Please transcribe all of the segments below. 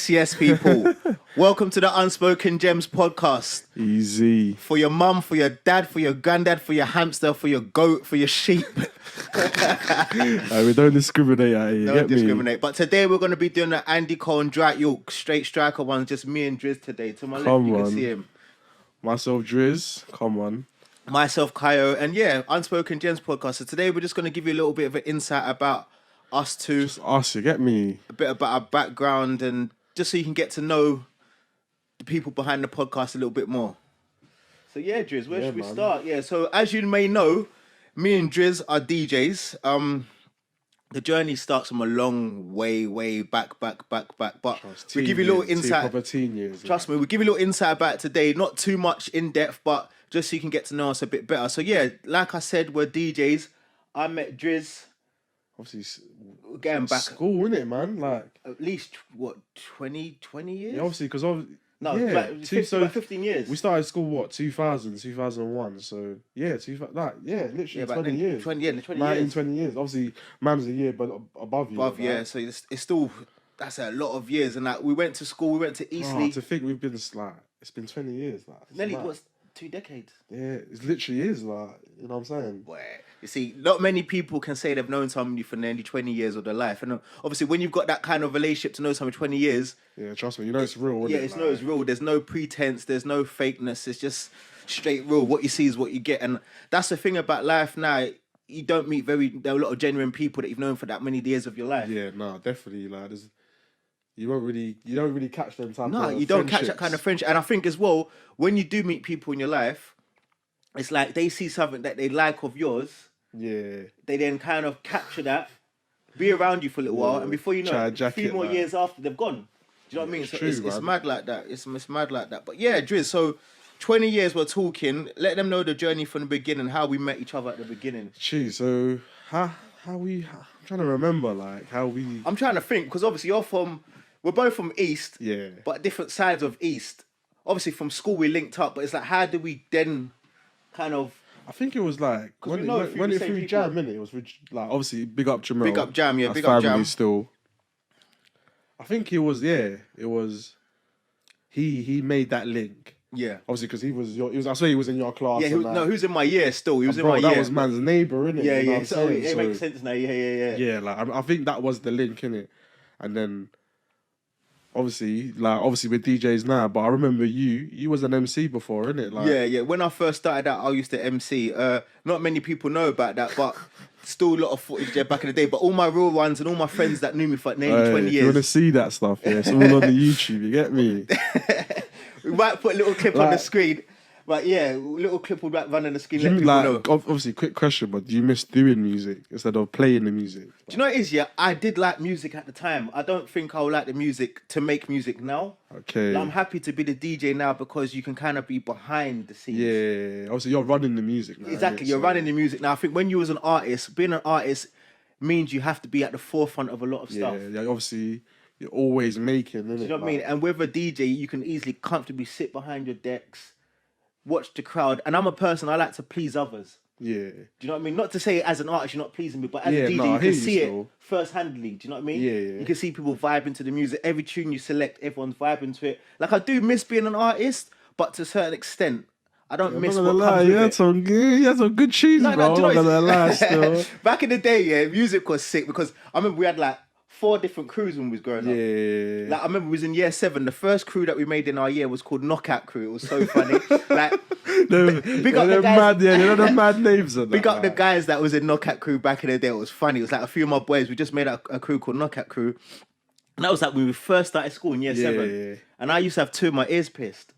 Yes, people. Welcome to the Unspoken Gems podcast. Easy. For your mum, for your dad, for your granddad, for your hamster, for your goat, for your sheep. We don't discriminate out here. Don't discriminate. But today we're going to be doing the Andy Cole and Dwight York straight striker one. Just me and Drizz today. To my left, you can see him. Myself, Drizz. Come on. Myself, Kio. And yeah, Unspoken Gems podcast. So today we're just going to give you a little bit of an insight about us two. Just us, you get me? A bit about our background and just so you can get to know the people behind the podcast a little bit more. So yeah, Drizz, where should we start? Yeah, so as you may know, me and Drizz are DJs. The journey starts from a long way back. But we give you a little insight. Trust me, we give you a little insight about it today. Not too much in depth, but just so you can get to know us a bit better. So yeah, like I said, we're DJs. I met Drizz. Obviously, getting back school, innit, man? Like at least what 20 years? Yeah, obviously, because like 15 years. We started school what 2000, 2001. So yeah, literally 20 years. 20 years. 20 years. Obviously, man's a year, but above you. Above, yeah. So it's still that's a lot of years. And like we went to school, we went to Eastleigh. To think we've been like it's been 20 years. Like nearly what's 2 decades. Yeah, it literally is like, you know what I'm saying? Boy, you see, not many people can say they've known somebody for nearly 20 years of their life. And obviously, when you've got that kind of relationship to know someone 20 years... Yeah, trust me, you know it's real, yeah, it's real. There's no pretense, there's no fakeness. It's just straight real. What you see is what you get. And that's the thing about life now. You don't meet there are a lot of genuine people that you've known for that many years of your life. Yeah, no, definitely. Like, you don't really catch them type of No, you don't catch that kind of friendship. And I think as well, when you do meet people in your life, it's like they see something that they like of yours. Yeah. They then kind of capture that, be around you for a little while, and before you know it, a few more years after, they've gone. Do you know what I mean? So true, it's mad like that. It's mad like that. But yeah, Drizz, so 20 years we're talking. Let them know the journey from the beginning, how we met each other at the beginning. Gee, so I'm trying to remember, like, how we... I'm trying to think, because obviously we're both from East, yeah, but different sides of East. Obviously from school we linked up, but it's like, how did we then kind of... I think it was like when it through Jam, innit? It was like obviously big up Jamel. Big up Jam, yeah, big up Jam. Still. I think it was he made that link. Yeah. Obviously because I swear he was in your class. Yeah, he was in my year still. He was in my year. That was man's neighbour, innit? Yeah, you know yeah. So it makes sense now. Yeah. Yeah, like I think that was the link, innit? And then obviously with DJs now, but I remember you was an MC before, innit? Like, yeah. When I first started out, I used to MC. Not many people know about that, but still a lot of footage there back in the day. But all my real ones and all my friends that knew me for nearly 20 years. If you want to see that stuff, yeah, it's all on the YouTube, you get me? We might put a little clip on the screen. But yeah, a little clip will run on the screen. Let people know. Obviously, quick question, but do you miss doing music instead of playing the music? Do you know what it is? Yeah, I did like music at the time. I don't think I would like the music to make music now. Okay. I'm happy to be the DJ now because you can kind of be behind the scenes. Yeah, obviously you're running the music now. Exactly, you're running the music now. I think when you was an artist, being an artist means you have to be at the forefront of a lot of stuff. Yeah, obviously you're always making, innit? Do you know what I mean? And with a DJ, you can easily comfortably sit behind your decks, watch the crowd, and I'm a person, I like to please others. Yeah. Do you know what I mean? Not to say as an artist you're not pleasing me, but as a DJ you can see it first-handedly. Do you know what I mean? Yeah. You can see people vibing to the music. Every tune you select, everyone's vibing to it. Like, I do miss being an artist, but to a certain extent, I don't miss what comes with you had some good tunes, bro. I'm not gonna lie, still. Back in the day, yeah, music was sick because I remember we had like 4 different crews when we was growing up. Yeah. Like I remember we was in year 7. The first crew that we made in our year was called Knockout Crew. It was so funny. Like big up the guys. They're the mad names of that. Big up the guys that was in Knockout Crew back in the day. It was funny. It was like a few of my boys. We just made a crew called Knockout Crew. And that was like when we first started school in year 7. Yeah. And I used to have 2 of my ears pierced.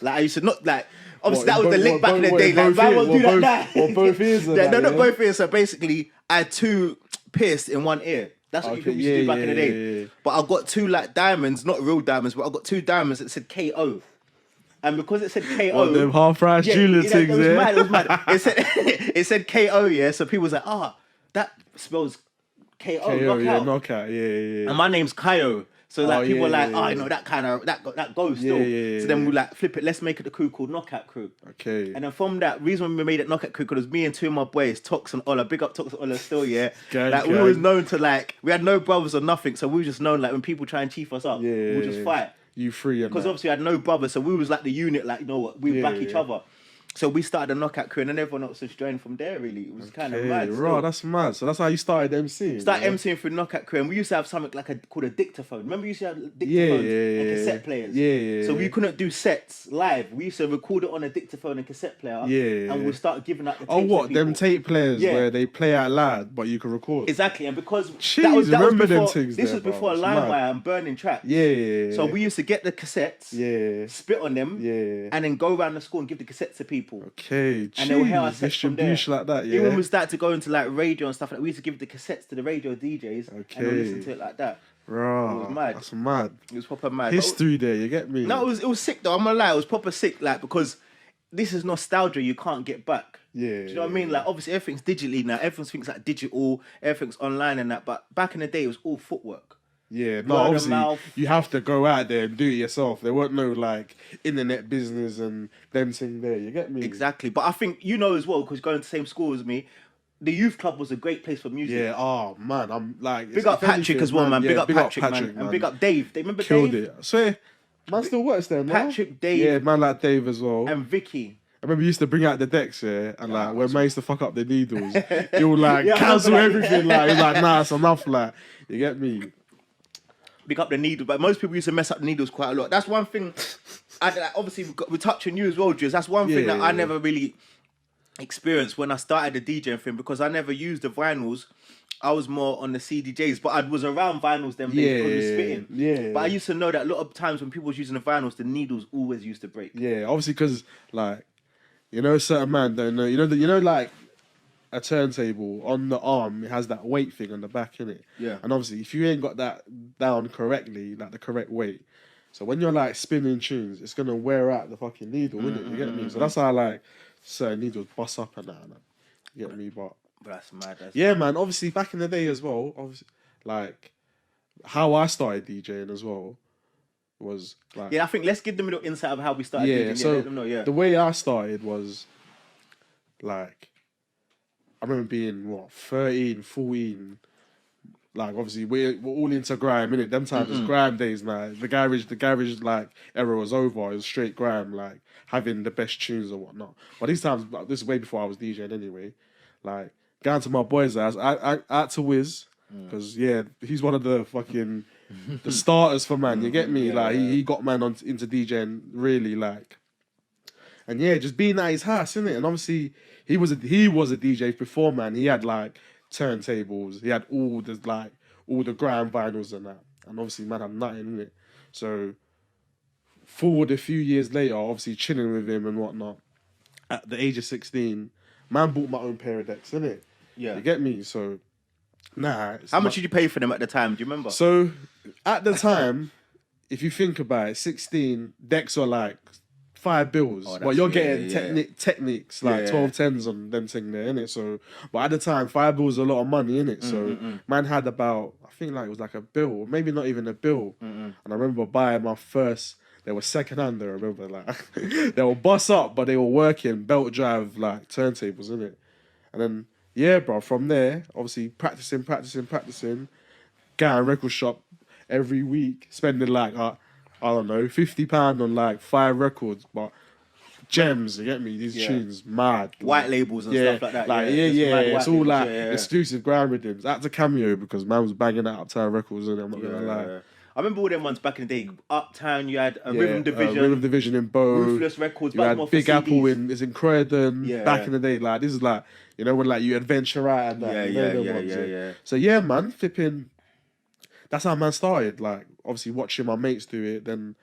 Like I used to not like obviously that was the link back in the day. Like man won't do that now. Or both ears. No, not both ears. So basically I had 2 pierced in one ear. That's what you used to do back in the day. Yeah. But I got 2 like diamonds, not real diamonds, but I got 2 diamonds that said KO. And because it said KO... them half-price jeweler things, yeah? It was mad. It said KO, yeah? So people was like, that spells KO, knockout. Knockout, yeah. And my name's Kio. So like people were like, yeah. you know, that goes still. Yeah. So then we like flip it. Let's make it a crew called Knockout Crew. Okay. And then from that reason we made it Knockout Crew because it was me and two of my boys, Tox and Ola. Big up Tox and Ola still, yeah. Like we was known to like we had no brothers or nothing, so we were just known like when people try and chief us up, we would just fight. You free because obviously I had no brothers, so we was like the unit. Like you know what, we back each other. So we started a Knockout Crew, and then everyone else just joined from there. Really, it was kind of mad. Right, that's mad. So that's how you started MCing. MCing through Knockout Crew, and we used to have something like called a dictaphone. Remember, we used to have dictaphones and cassette players. Yeah. So we couldn't do sets live. We used to record it on a dictaphone and cassette player. And we'll start giving out the tapes. Oh, what them tape players where they play out loud, but you can record. Exactly, and because that was before, them things. This was before LimeWire and burning tracks. So we used to get the cassettes, spit on them, and then go around the school and give the cassettes to people. Okay. And they will hear our sets from there. Like that, Even when we started to go into like radio and stuff, like we used to give the cassettes to the radio DJs and they'll listen to it like that. Right. It was mad. That's mad. It was proper mad. History there, you get me? No, it was sick though. I'm gonna lie, it was proper sick. Like because this is nostalgia you can't get back. Yeah. Do you know what I mean? Like obviously everything's digitally now. Everything's like digital. Everything's online and that. But back in the day, it was all footwork. Yeah, no, obviously you have to go out there and do it yourself. There weren't no like internet business and them thing there. You get me? Exactly. But I think you know as well because going to the same school as me. The youth club was a great place for music. Yeah, oh man, I'm like big up Patrick as well, man. Big up Patrick, man. And big up Dave. They remember Killed Dave? It. So man still works there, man. Patrick, Dave. Yeah, man like Dave as well. And Vicky. I remember you used to bring out the decks, and like when man used to fuck up the needles, you would like cancel everything. Like it's like nah, it's enough. Like you get me. Pick up the needle, but most people used to mess up the needles quite a lot. That's one thing. Obviously, we're touching you as well, Drizz. That's one thing that I never really experienced when I started the DJing thing because I never used the vinyls. I was more on the CDJs, but I was around vinyls them days because we were spitting. Yeah. But I used to know that a lot of times when people was using the vinyls, the needles always used to break. Yeah, obviously because like certain man don't know. You know like. A turntable on the arm, it has that weight thing on the back, innit? Yeah. And obviously, if you ain't got that down correctly, like the correct weight, so when you're like spinning tunes, it's gonna wear out the fucking needle, innit? You get me? So that's how like certain needles bust up and that. You get me? But that's mad. Yeah, man. Obviously, back in the day as well, obviously, like how I started DJing as well was like. Yeah, I think let's give them a little insight of how we started. Yeah. DJing. So let them know, the way I started was like. I remember being 13, 14. Like obviously we're all into grime, innit? Them times it's grime days now. The garage like era was over. It was straight grime, like having the best tunes or whatnot. But these times, like, this is way before I was DJing anyway. Like going to my boys' house, I had to Wiz because he's one of the fucking the starters for man. You get me? Like he got man into DJing really like. And just being at his house, innit? And obviously he was a DJ before, man. He had like turntables. He had all the grime vinyls and that. And obviously man had nothing in it. So forward a few years later, obviously chilling with him and whatnot. At the age of 16, man bought my own pair of decks, innit? Yeah. You get me? So how much did you pay for them at the time? Do you remember? So at the time, if you think about it, 16 decks are like $5. But you're getting techniques like 1210s on them thing there, innit? So, but at the time, $5 was a lot of money, innit? So, man had about, I think like it was like a bill, maybe not even a bill. And I remember buying my first, they were second hand, I remember, like, they were bust up, but they were working belt drive, like, turntables, innit? And then, bro, from there, obviously practicing, going record shop every week, spending like, I don't know, £50 on like 5 records, but gems, you get me? These tunes, mad. White labels and stuff like that. Like, it's all like exclusive ground rhythms. I had to Cameo because man was banging out Uptown Records, and I'm not gonna lie. I remember all them ones back in the day. Uptown, you had Rhythm Division. Rhythm Division in Bow. Ruthless Records. You had Big Apple in Croydon. Back in the day, like this is like, when like you adventure out and that. So man, flipping. That's how man started. Like obviously watching my mates do it, then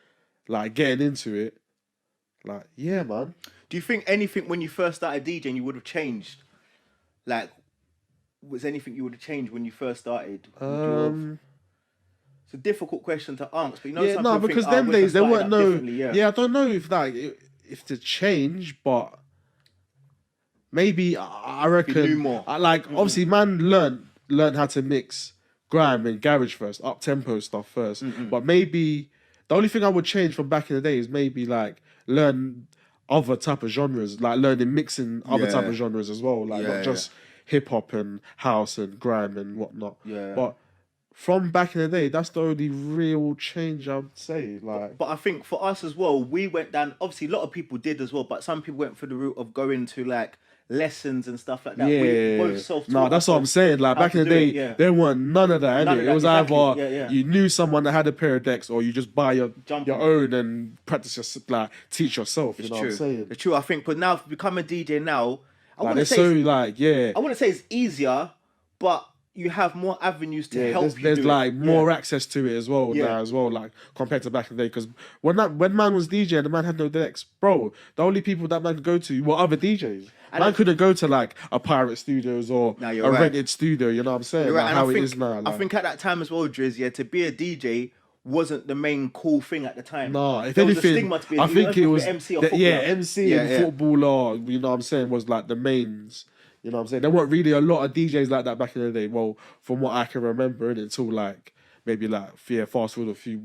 like getting into it. Like man. Do you think anything when you first started DJing you would have changed? Like, was anything you would have changed when you first started? It's a difficult question to answer, but because them days there weren't no. I don't know if like if to change, but maybe I reckon. You knew more. Obviously, man learned how to mix grime and garage first, up tempo stuff first. But maybe the only thing I would change from back in the day is maybe like learn other type of genres, like learning mixing other type of genres as well, like not just hip hop and house and grime and whatnot. Yeah. But from back in the day, that's the only real change I would say. Like, but I think for us as well, we went down. Obviously, a lot of people did as well, but some people went through the route of going to like lessons and stuff like that. Yeah, we both self-taught. No, that's what I'm saying. Like back in the day, there weren't none of that. It was either you knew someone that had a pair of decks, or you just buy your own and practice your teach yourself. You know what I'm saying? It's true. I think, but now to become a DJ now, I like, wouldn't say I wouldn't say it's easier, but you have more avenues to help you. There's like more access to it as well now as well, like compared to back in the day. Because when man was DJing, the man had no decks, bro. The only people that man could go to were other DJs. Man couldn't go to like a pirate studios or a rented studio. You know what I'm saying? You're like, right. how it is now. Like, I think at that time as well, Drizz, to be a DJ wasn't the main cool thing at the time. No, if there anything, was a stigma to be I think it was MC or MC and football, or you know what I'm saying, was like the mains. You know what I'm saying? There weren't really a lot of DJs like that back in the day. Well, from what I can remember, until like maybe like fast forward a few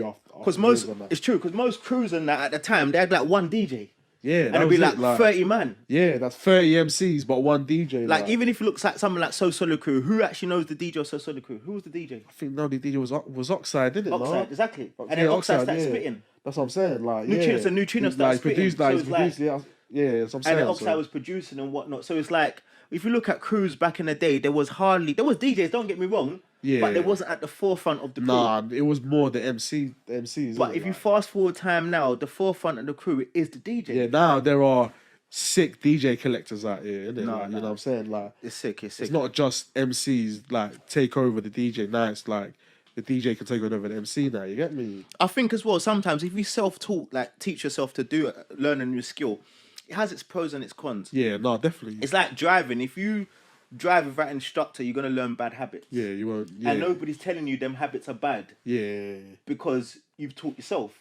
after. Because it's true. Because most crews and that at the time they had like one DJ. Yeah, and it'd be like 30 man. Yeah, that's 30 MCs, but one DJ. Like even if it looks like someone like So Solo Crew, who actually knows the DJ of So Solo Crew? Who was the DJ? I think the only DJ was Oxide, didn't it? Oxide, exactly. And then Oxide started spitting. That's what I'm saying. Like, it's a new tuner started spitting. That's what I'm saying. And then Oxide was producing and whatnot. So it's like, if you look at crews back in the day, there was DJs, don't get me wrong, but there wasn't at the forefront of the crew. Nah, it was more the MCs. But if you fast forward time now, the forefront of the crew is the DJ. Yeah, now there are sick DJ collectors out here, isn't it? You know what I'm saying? Like, it's sick. It's not just MCs like take over the DJ. Now it's like the DJ can take over the MC now. You get me? I think as well, sometimes if you self-taught, like teach yourself to learn a new skill, it has its pros and its cons. Yeah, no, definitely. It's like driving. If you drive without an instructor, you're going to learn bad habits. Yeah, you won't. Yeah. And nobody's telling you them habits are bad. Yeah. Because you've taught yourself.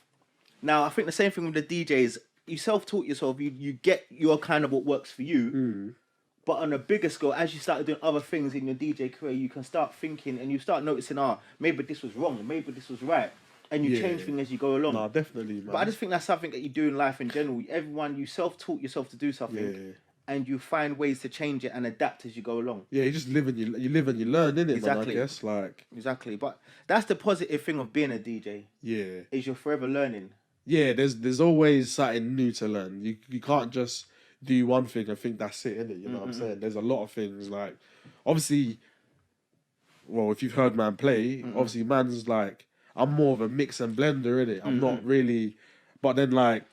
Now, I think the same thing with the DJs. You self-taught yourself. You get your kind of what works for you. But on a bigger scale, as you start doing other things in your DJ career, you can start thinking and you start noticing, maybe this was wrong, maybe this was right. And you change things as you go along. No, definitely, man. But I just think that's something that you do in life in general. Everyone, you self-taught yourself to do something, and you find ways to change it and adapt as you go along. Yeah, you just live and you learn, innit? Exactly. Man, I guess, like. Exactly, but that's the positive thing of being a DJ. Yeah. Is you're forever learning. Yeah, there's always something new to learn. You can't just do one thing and think that's it, innit? You know what I'm saying? There's a lot of things, like, obviously, well, if you've heard man play, obviously man's like, I'm more of a mix and blender, innit? I'm not really, but then like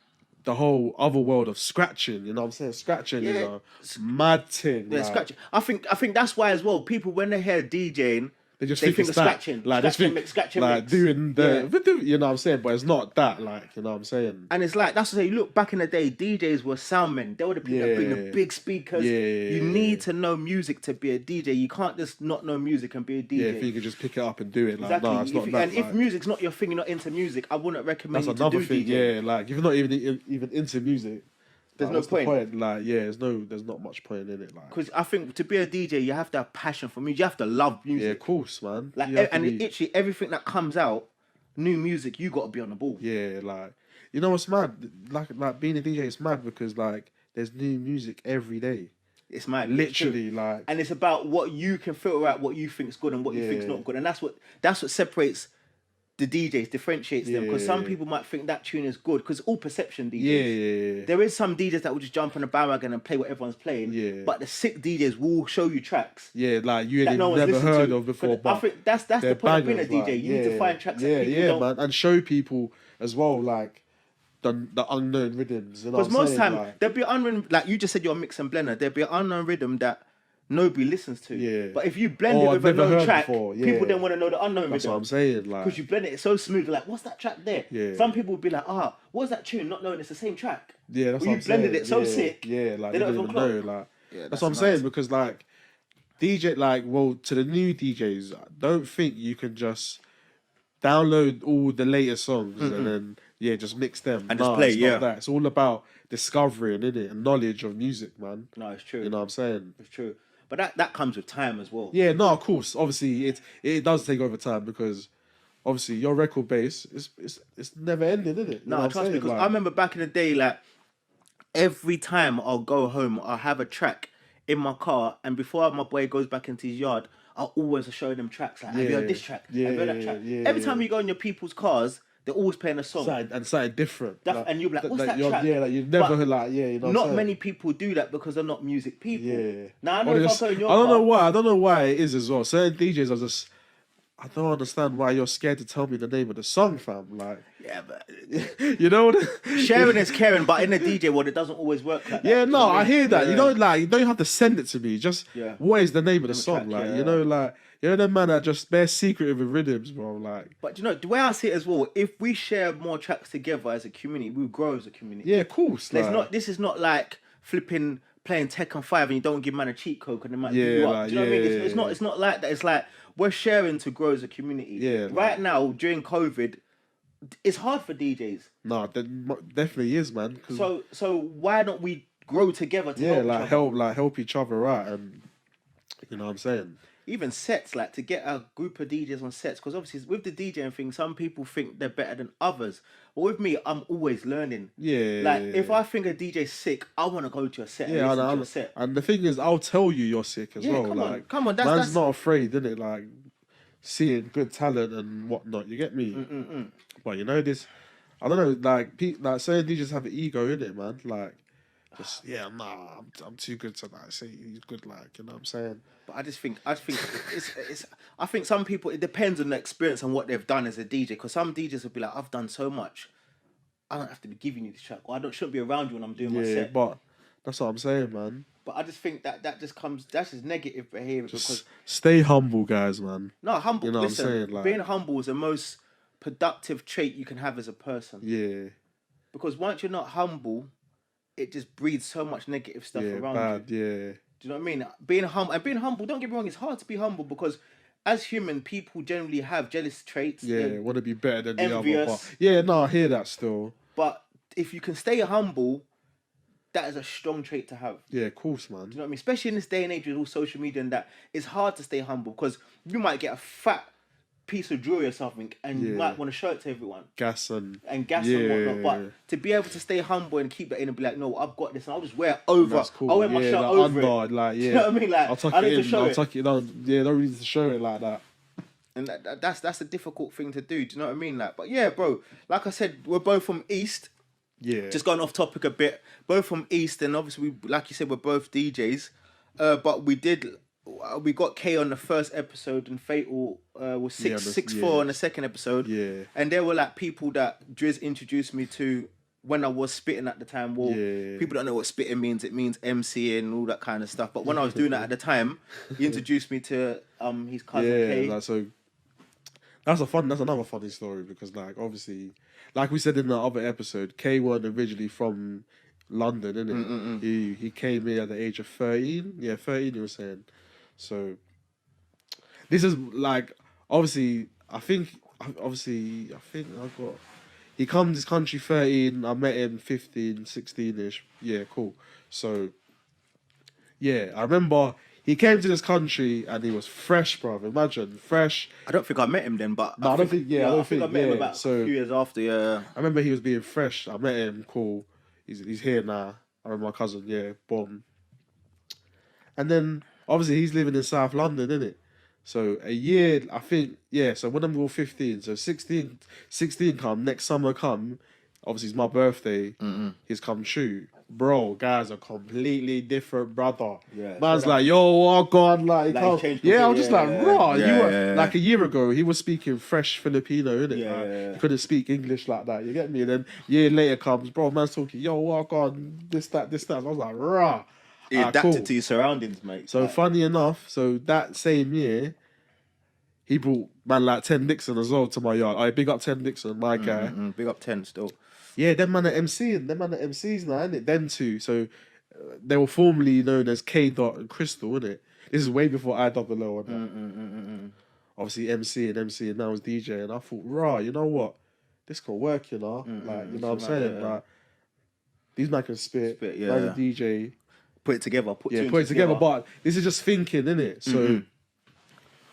the whole other world of scratching, you know what I'm saying? Scratching is a mad thing. Yeah, like, scratching. I think that's why as well, people when they hear DJing, they think of scratching. Like, scratching like mix. Doing the, you know what I'm saying? But it's not that, like, you know what I'm saying? And it's like, that's what I say, look, back in the day, DJs were soundmen. They were the people that bring the big speakers. You need to know music to be a DJ. You can't just not know music and be a DJ. Yeah, if you could just pick it up and do it. Like, exactly. No, it's not that. And if music's not your thing, you're not into music, I wouldn't recommend that's you to do another thing, DJ. yeah. Like, if you're not even into music, there's like, no point. Like, yeah, there's not much point in it. Like, because I think to be a DJ, you have to have passion for music. You have to love music. Yeah, of course, man. Like, and literally everything that comes out, new music, you got to be on the ball. Yeah, like, you know what's mad? Like being a DJ, it's mad because like there's new music every day. It's mad, literally, like, and it's about what you can filter out, what you think's good and what you think's not good, and that's what separates the DJs, differentiates them, because some people might think that tune is good because all perception DJs. Yeah. There is some DJs that will just jump on a bandwagon and play what everyone's playing. Yeah. But the sick DJs will show you tracks. Yeah, like you ain't never heard of before. But I think that's the point of being a DJ. You need to find tracks that people don't. Man, and show people as well, like the unknown rhythms. Because most time there'll be an unknown, like you just said, you're a mix and blender. There'll be an unknown rhythm that nobody listens to. Yeah. But if you blend it with a known track, people then want to know the unknown That's rhythm. what I'm saying. Like, because you blend it so smooth, like, what's that track there? Yeah. Some people will be like, what's that tune? Not knowing it's the same track. Yeah, that's well, what I'm you blended saying. it so sick. Yeah, like they they don't don't even know. Like, that's what I'm saying, because like DJ, like, well, to the new DJs, I don't think you can just download all the latest songs and then just mix them and just play. It's not that. It's all about discovering, innit, and knowledge of music, man. No, it's true. You know what I'm saying? It's true. But that comes with time as well. Yeah, no, of course. Obviously, it does take over time because obviously your record base it's never ending, isn't it? You know No, what I'm trust me, saying? because Like, I remember back in the day, like every time I'll go home, I'll have a track in my car, and before my boy goes back into his yard, I'll always show them tracks. Like, have you heard this track? Have you heard that track? Every time you go in your people's cars, they're always playing a song. something different. And you'll be like, what's that track? Yeah, like you've never heard, like, you know. Not many people do that because they're not music people. Yeah. Now I know if I go in your I don't car, know why. I don't know why it is as well. Certain DJs are just. I don't understand why you're scared to tell me the name of the song, fam. Like, yeah, but you know, sharing is caring, but in the DJ world, it doesn't always work like that. Yeah, no, I hear that. Yeah. You don't have to send it to me. Just what is the name of the song? Track, like, you know, like the man that just bare secretive with rhythms, bro. Like, but you know the way I see it as well. If we share more tracks together as a community, we grow as a community. yeah, of course. Like, This is not like flipping playing Tekken 5 and you don't give man a cheat code and they might beat you up. Do you know what I mean? It's not like that. It's like we're sharing to grow as a community. Yeah. Right now, during COVID, it's hard for DJs. No, definitely is, man. So why don't we grow together to help each other out, and you know what I'm saying? Even sets, like to get a group of DJs on sets, because obviously with the DJing thing, some people think they're better than others. But with me, I'm always learning. Yeah. Like if I think a DJ's sick, I want to go to a set. Yeah, and listen to a set. And the thing is, I'll tell you you're sick as well. Come on. Man's not afraid, isn't it? Like seeing good talent and whatnot. You get me? But you know this. I don't know. Like certain DJs have an ego in it, man. Like. Just I'm too good to like say he's good, like, you know what I'm saying. But I think it's I think some people, it depends on the experience and what they've done as a DJ. Because some DJs will be like, I've done so much, I don't have to be giving you this track, or shouldn't be around you when I'm doing my set. But that's what I'm saying, man. But I just think that's just negative behavior. Because stay humble, guys, man. No, humble. You know listen, what I'm saying? Like, being humble is the most productive trait you can have as a person. Yeah. Because once you're not humble, it just breeds so much negative stuff around you. Yeah. Do you know what I mean? Being humble, don't get me wrong, it's hard to be humble because as human, people generally have jealous traits. Yeah, want to be better than the envious. other. But yeah, no, I hear that still. But if you can stay humble, that is a strong trait to have. Yeah, of course, man. Do you know what I mean? Especially in this day and age with all social media and that, it's hard to stay humble because you might get a fat piece of jewelry or something and you might want to show it to everyone. Gas and whatnot. But to be able to stay humble and keep that in and be like, no, I've got this and I'll just wear it over. That's cool. I'll wear my shirt over it. Like, Do you know what I mean? Like, I'll tuck I need it to in. show I'll it. tuck it down. Yeah, don't need to show it like that. And that's a difficult thing to do. Do you know what I mean? Like, but yeah, bro. Like I said, we're both from East. Yeah. Just going off topic a bit. Both from East, and obviously, like you said, we're both DJs. But we got K on the first episode, and Fatal was 6'4" on the second episode. Yeah. And there were like people that Drizz introduced me to when I was spitting at the time. Well, people don't know what spitting means. It means MCing and all that kind of stuff. But when I was doing that at the time, he introduced me to his cousin K. Like, so that's another funny story because, like, obviously, like we said in the other episode, K wasn't originally from London, innit? He came here at the age of 13. Yeah, 13 he was saying. So this is like obviously I think I got he come to this country 13, I met him 15, 16ish. Yeah, cool. So yeah, I remember he came to this country and he was fresh, bro. Imagine, fresh. I don't think I met him then, but no, I don't think I met him about a few years after. Yeah, I remember he was being fresh. I met him. Cool. He's here now. I remember my cousin. Yeah, boom. And then obviously he's living in South London, innit? So a year, I think. Yeah. So when I'm all 15, so 16 come next summer come. Obviously it's my birthday. He's come true. Bro, guys are completely different, brother. Yeah, man's like, yo, oh God, like I was just like, raw. Yeah. Like a year ago, he was speaking fresh Filipino, innit? Yeah, like, he couldn't speak English like that. You get me? And then a year later comes, bro, man's talking, yo, oh God, this, that. I was like, raw. He adapted to your surroundings, mate. So funny enough, so that same year, he brought man like 10 Dixon as well to my yard. I big up 10 Dixon, my guy. Big up 10 still. Yeah, them man are MCing. Them man are MCs now, innit? Them two. So they were formerly known as K Dot and Crystal, innit? This is way before IOO and that. Obviously MC, and now was DJ. And I thought, rah, you know what? This could work, you know? Like, you know what I'm saying? Like, these man can spit. Man can DJ. put it together. Put it together. But this is just thinking, innit? So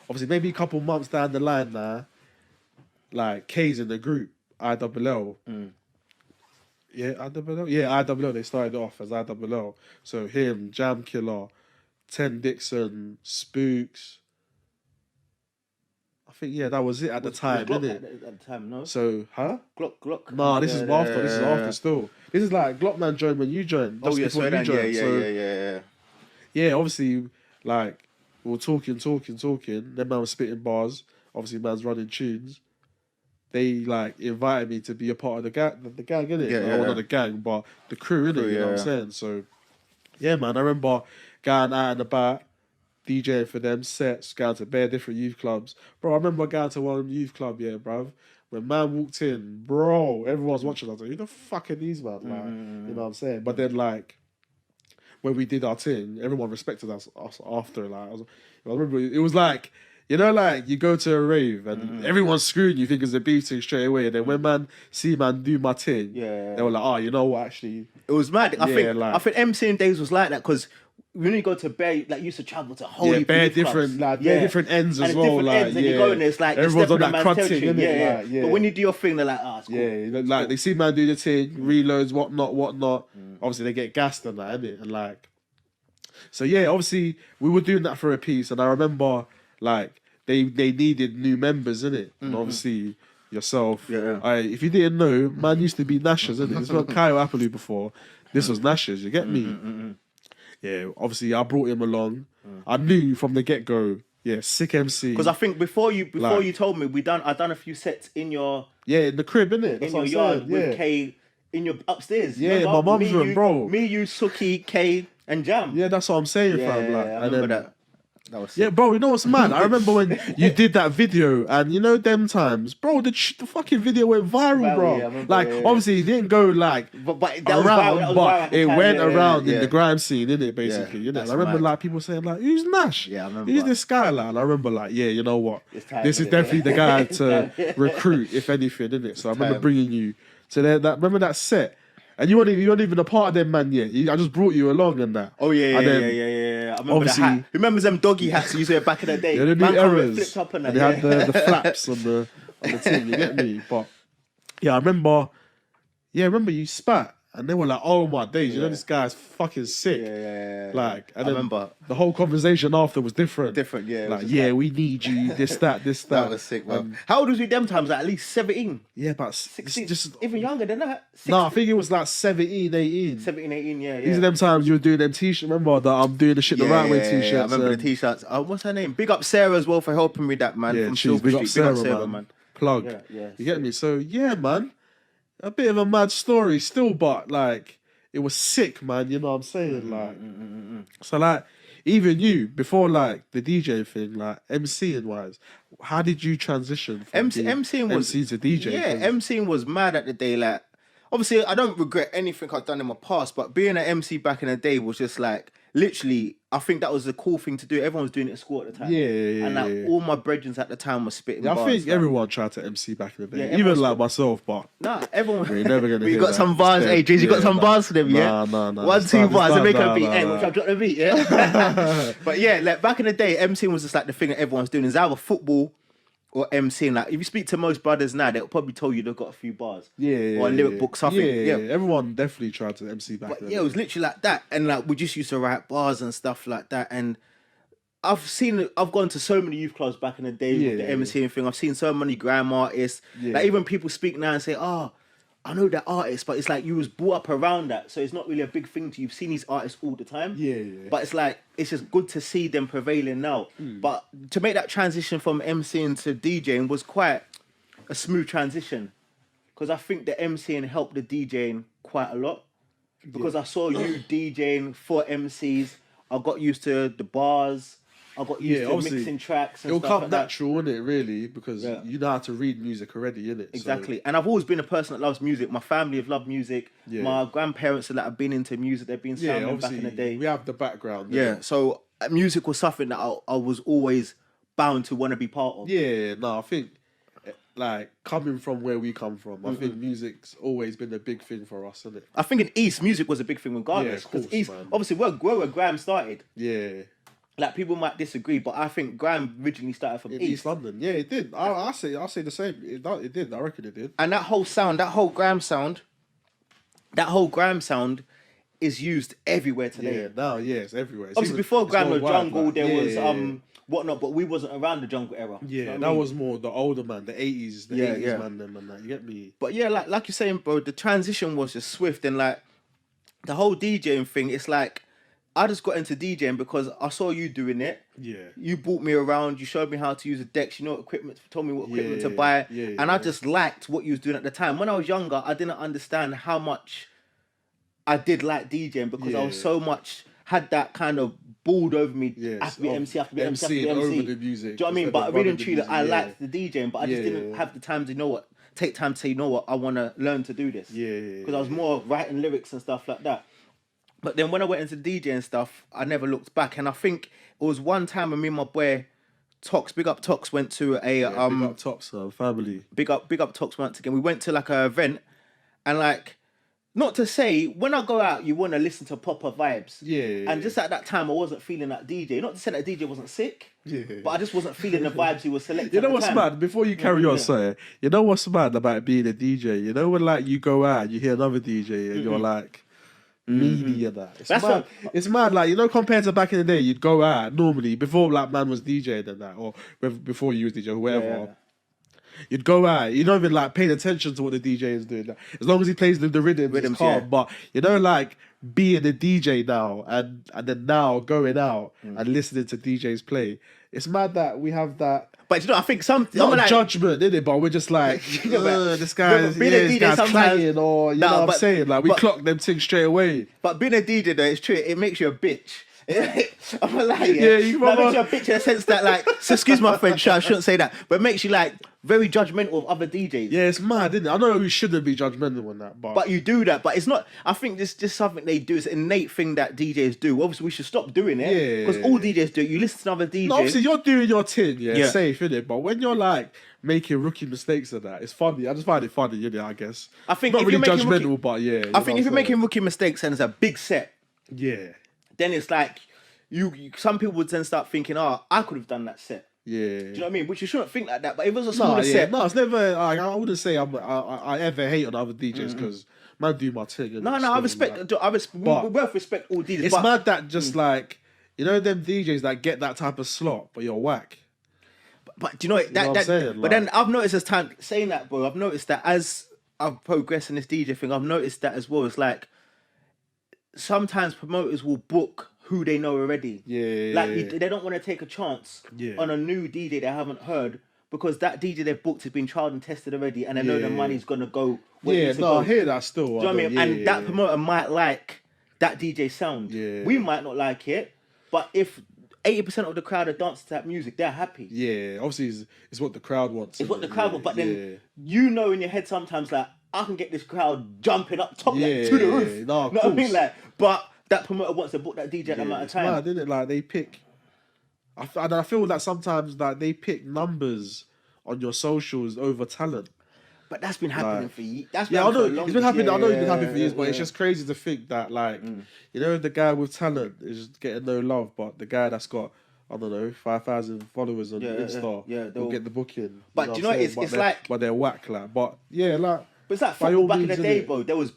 obviously, maybe a couple months down the line now, like K's in the group, ILL. Yeah, ILL. Yeah, ILL. They started off as ILL. So him, Jam Killer, Ten Dixon, Spooks. I think that was it at the time, innit? At the time, no. So, Glock. Nah, this is after. This is after still. This is like Glockman joined when you joined. Oh yeah, so yeah. Obviously, like we were talking. Then man was spitting bars. Obviously, man's running tunes. They like invited me to be a part of the gang, innit? Well, not the gang, but the crew, innit? You know what I'm saying? So, yeah, man. I remember going out and about, DJing for them sets, going to bare different youth clubs. Bro, I remember going to one youth club, bruv. When man walked in, bro, everyone's watching. I was like, who the fuck are these, man? Like, you know what I'm saying? But then, like, when we did our thing, everyone respected us after. Like, I remember it was like, you know, like you go to a rave and everyone's screwing you, think it's a beef thing straight away. And then when man see man do my thing, they were like, oh, you know what? Actually, it was mad. I think MCing days was like that because when you go to Bear, like you used to travel to whole bare different, like different ends as well. Like, and you go in there, it's like everyone's on that crud thing, isn't it? But when you do your thing, they're like, it's cool. Yeah, like they see man do the thing, reloads, whatnot. Obviously, they get gassed on that, innit? And like, so yeah, obviously we were doing that for a piece, and I remember like they needed new members, innit? And obviously yourself, if you didn't know, man used to be Nashers, innit? This was Kio Apaloo before. This was Nashers. You get me? Yeah, obviously I brought him along. I knew from the get go. Yeah, sick MC. Because I think before you told me I done a few sets in your in the crib, innit? In your yard with K in your upstairs. Yeah, my mum's room, bro. Me, you, Suki, K, and Jam. Yeah, that's what I'm saying, fam. Like, I remember that. That was sick. Yeah, bro, you know what's mad? I remember when you did that video, and you know them times, bro, the fucking video went viral, bro. Yeah, obviously, it didn't go like but that around, was but it went around in the grime scene, innit, basically. You know, I remember like people saying like, "Who's Nash? Yeah, I remember. Who's this guy?" Like, and I remember like, yeah, you know what? This is definitely the guy to recruit, if anything, innit? So I remember bringing you to that. Remember that set. And you weren't even a part of them, man, yet. I just brought you along and that. Oh, yeah. I remember the hat. Remember them doggy hats you used to wear back in the day? Yeah, the new errors. Flipped up and they had the flaps on the thing, you get me? But, yeah, I remember you spat. And they were like, oh my days, you know, this guy's fucking sick. Yeah. Like, and I remember. The whole conversation after was different. Yeah. Like, we need you, this, that. That was sick, man. How old was you them times? Like, at least 17? Yeah, about 16. Just even younger than that? 16. No, I think it was like 17, 18. 17, 18, yeah. These are them times you were doing them t-shirts. Remember that I'm doing the shit the right way t-shirts. Yeah, I remember the t-shirts. What's her name? Big up Sarah as well for helping me that, man. Yeah, from cheers. Big up Sarah, man. Plug. Yeah, you get me? So, yeah, man. A bit of a mad story still, but like, it was sick, man. You know what I'm saying? Like, so like, even you before like the DJ thing, like MCing wise, how did you transition from MCing MC to DJ? Yeah, MCing was mad at the day. Like, obviously, I don't regret anything I've done in my past, but being an MC back in the day was just like literally. I think that was the cool thing to do. Everyone was doing it at school at the time. Yeah. And like all my brethren at the time were spitting. Yeah, bars, I think everyone tried to MC back in the day, Yeah, even like myself. But everyone. We're never gonna. We got some bars, Drizz. You got some bars for them, yeah. No. 1, 2 bars. They make a beat. Hey, watch out, drop the beat, yeah. But yeah, like back in the day, MCing was just like the thing that everyone's doing. It's either football or MCing. Like if you speak to most brothers now, they'll probably tell you they've got a few bars. Yeah. Or a lyric book, something. Yeah. Everyone definitely tried to MC back then. Yeah, it was literally like that. And like we just used to write bars and stuff like that. And I've gone to so many youth clubs back in the day with the MCing thing. I've seen so many grime artists. Like even people speak now and say, "Oh, I know that artist," but it's like you was brought up around that, so it's not really a big thing to you. You've seen these artists all the time. Yeah. But it's like it's just good to see them prevailing now. But to make that transition from MCing to DJing was quite a smooth transition, because I think the MCing helped the DJing quite a lot. Because I saw you DJing for MCs, I got used to the bars. I got used to mixing tracks and it'll stuff come like natural, innit, really, because you know how to read music already, innit? Exactly. So. And I've always been a person that loves music. My family have loved music. Yeah. My grandparents have been into music. They've been sounding back in the day. We have the background. Yeah, so music was something that I was always bound to want to be part of. Yeah, no, I think like coming from where we come from, I think music's always been a big thing for us, isn't it? I think in East, music was a big thing regardless. Yeah, of course, East, man. obviously, where Grime started. Yeah. Like, people might disagree, but I think Grime originally started from East London. Yeah, it did. I say the same. It did. I reckon it did. And that whole Grime sound is used everywhere today. Yeah, now, it's everywhere. Obviously, before Grime was jungle, there was whatnot, but we wasn't around the jungle era. Yeah, you know that was more the older man, the 80s, the 80s man, them and that. You get me? But yeah, like you're saying, bro, the transition was just swift, and like the whole DJing thing, it's like I just got into DJing because I saw you doing it. Yeah. You brought me around, you showed me how to use the decks, you know what equipment, told me what equipment to buy. And I just liked what you was doing at the time. When I was younger, I didn't understand how much I did like DJing because I was so much had that kind of balled over me. I have to be MC, I have to be MC, I have to be MC. Over the music. Do you know what I mean? But really and truly, I liked the DJing, but I just didn't have the time to take time to say, you know what, I want to learn to do this. Because I was more writing lyrics and stuff like that. But then when I went into DJing stuff, I never looked back. And I think it was one time when me and my boy Tox, big up Tox, went to a big up Tox, family. Big up Tox once again. We went to like a event, and like, not to say, when I go out, you want to listen to proper vibes. Yeah. And just at that time, I wasn't feeling that DJ. Not to say that DJ wasn't sick. Yeah. But I just wasn't feeling the vibes he was selecting. You know what's mad? Before you carry on, sir, you know what's mad about being a DJ? You know when like you go out, you hear another DJ, and you're like, media that. It's mad, like, you know, compared to back in the day, you'd go out normally before like man was DJing and that, or before you was DJ or whoever. Yeah. You'd go out, you don't even like paying attention to what the DJ is doing. Like, as long as he plays the rhythms, it's calm. Yeah. But you know, like being a DJ now and then now going out and listening to DJs play, it's mad that we have that. But you know, I think not like, judgment, is it? But we're just like, this guy's clanging, or you know what I'm saying? Like, we clock them things straight away. But being a DJ, though, it's true. It makes you a bitch. I'm not lying. Yeah, you that makes you a bitch in the sense that, like, so excuse my French, I shouldn't say that, but it makes you like very judgmental of other DJs. Yeah, it's mad, isn't it? I know we shouldn't be judgmental on that, but you do that. But it's not. I think this just something they do. It's an innate thing that DJs do. Obviously, we should stop doing it. Yeah, because all DJs do it. You listen to other DJs. No, obviously, you're doing your thing. Yeah, safe, innit? But when you're like making rookie mistakes and that, it's funny. I just find it funny, you know. I guess. I think not if really you're judgmental, but yeah. I think if you're making rookie mistakes and it's a big set, then it's like you. Some people would then start thinking, "Oh, I could have done that set." Yeah. Do you know what I mean? Which you shouldn't think like that. But if it was a smaller set, no, it's never. I wouldn't say I ever hate on other DJs because man do my thing. No, I respect. We both respect all DJs. It's mad that just like, you know, them DJs that get that type of slot, but you're whack. But do you know what I'm saying? But then I've noticed as time saying that, bro. I've noticed that as I've progressed in this DJ thing, I've noticed that as well. It's like sometimes promoters will book who they know already. They don't want to take a chance on a new DJ they haven't heard because that DJ they've booked has been tried and tested already, and they know the money's gonna go. I hear that still. Do you know what I mean? And that promoter might like that DJ sound. We might not like it, but if 80% of the crowd are dancing to that music, they're happy. Yeah, obviously it's what the crowd wants. It's what the crowd wants, but then you know in your head sometimes like I can get this crowd jumping up top like, to the roof. No, you know what I mean? Like, but that promoter wants to book that DJ at that amount of time. Mad, isn't it? Like they pick. I feel that sometimes like they pick numbers on your socials over talent. But that's been happening for years. I know it's been happening. I know it's been happening for years, but it's just crazy to think that like you know the guy with talent is getting no love, but the guy that's got 5,000 followers on Insta will get the booking. But do you know it's like, but they're whack like. But yeah, like. But it's like football back in the day, bro. There was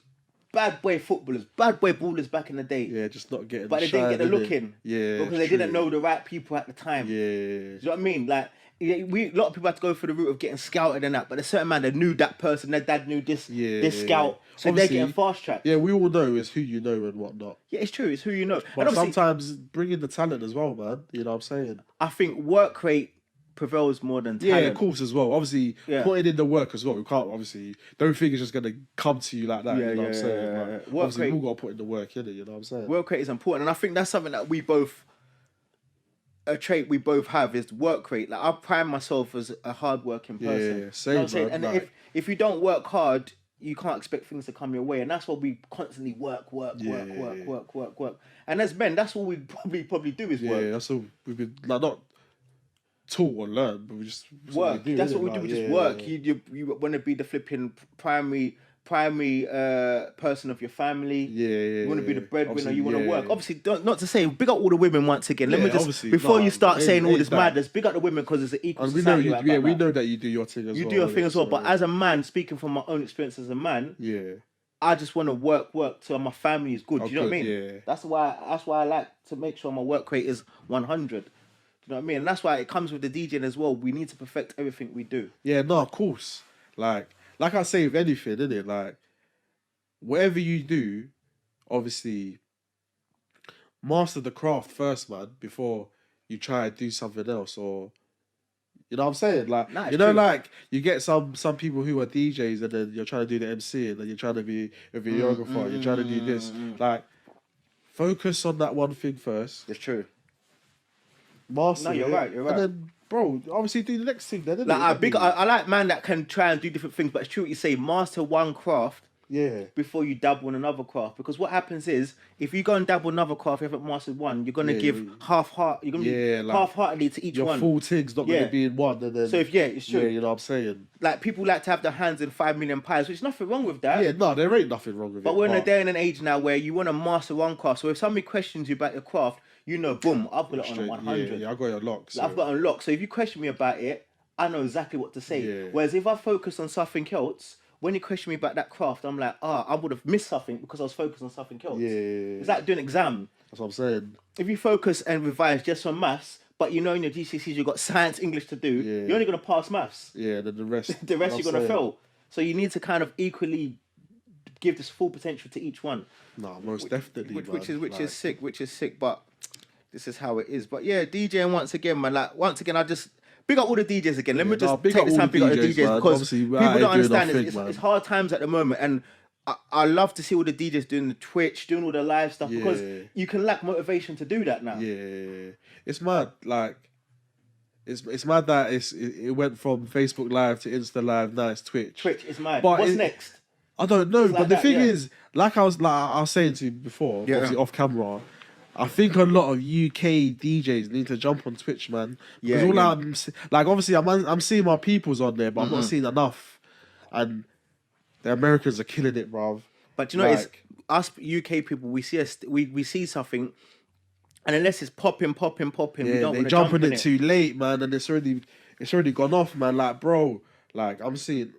bad boy footballers, bad boy ballers back in the day. Yeah, just not getting. But they didn't get the look in. Yeah, because they didn't know the right people at the time. Yeah, do you know what I mean? Like a lot of people had to go through the route of getting scouted and that. But a certain man, they knew that person. Their dad knew this scout, so they're getting fast tracked. Yeah, we all know it's who you know and whatnot. Yeah, it's true. It's who you know. But sometimes bringing the talent as well, man. You know what I'm saying? I think work rate prevails more than talent. Yeah, of course as well. Obviously, putting in the work as well. We can't don't think it's just gonna come to you like that. You know what I'm saying? Like, obviously, we've got to put in the work, innit? You know what I'm saying? Work rate is important, and I think that's something that a trait we both have is work rate. Like I pride myself as a hard-working person. Yeah, same. You know and if you don't work hard, you can't expect things to come your way, and that's why we constantly work. And as men, that's all we probably do is work. Yeah, that's all we've been like not. taught or learned, but we just work. That's what we do. We just work. You want to be the flipping primary person of your family. You want to be the breadwinner. You want to work. Obviously, not to say big up all the women once again. Let me just before you start saying all this madness, big up the women because it's an equal society. We know that you do your thing as well. You do your thing as well. But as a man, speaking from my own experience as a man, I just want to work so my family is good. Do you know what I mean? Yeah. That's why I like to make sure my work rate is 100. Do you know what I mean? And that's why it comes with the DJing as well. We need to perfect everything we do. Yeah, no, of course. Like I say with anything, innit? Like, whatever you do, obviously, master the craft first, man, before you try to do something else. Or, you know what I'm saying? Like, true. Like, you get some people who are DJs and then you're trying to do the MC and then you're trying to be a videographer, you're trying to do this. Like, focus on that one thing first. It's true. Master you're right. And then, bro, obviously do the next thing then, like, I like man that can try and do different things, but it's true what you say, master one craft before you dabble in another craft. Because what happens is, if you go and dabble in another craft, you haven't mastered one, you're going to give you're going to be half-heartedly to each one. Your full thing's not going to be in one. And then, so it's true. Yeah, you know what I'm saying? Like, people like to have their hands in 5 million pies, which is nothing wrong with that. Yeah, no, there ain't nothing wrong with it. But we're in a day and an age now where you want to master one craft. So if somebody questions you about your craft, you know, boom, I've got it on 100. Yeah, I got it on lock. So. I've got it on lock. So if you question me about it, I know exactly what to say. Yeah. Whereas if I focus on something else, when you question me about that craft, I'm like, I would have missed something because I was focused on something else. Yeah. It's like doing an exam. That's what I'm saying. If you focus and revise just on maths, but you know in your GCSEs you've got science, English to do, you're only going to pass maths. Yeah, then the rest you're going to fail. So you need to kind of equally give this full potential to each one. No, most definitely. Which is sick, but this is how it is. But yeah, DJing once again, man. Like, once again, I just big up all the DJs again. Let me just take this time big up the DJs because people don't understand it's hard times at the moment, and I love to see all the DJs doing the Twitch, doing all the live stuff because you can lack motivation to do that now. Yeah, it's mad. Like, it's mad that it went from Facebook Live to Insta Live. Now it's Twitch. Twitch is mad. But what's next? I don't know. But the thing is, like I was saying to you before, obviously off camera. I think a lot of UK DJs need to jump on Twitch, man. Because I'm like, obviously, I'm seeing my peoples on there, but I'm not seeing enough. And the Americans are killing it, bruv. But you know, it's us UK people. We see something, and unless it's popping, we don't. They jump on it too late, man, and it's already gone off, man. Like, bro, like I'm seeing.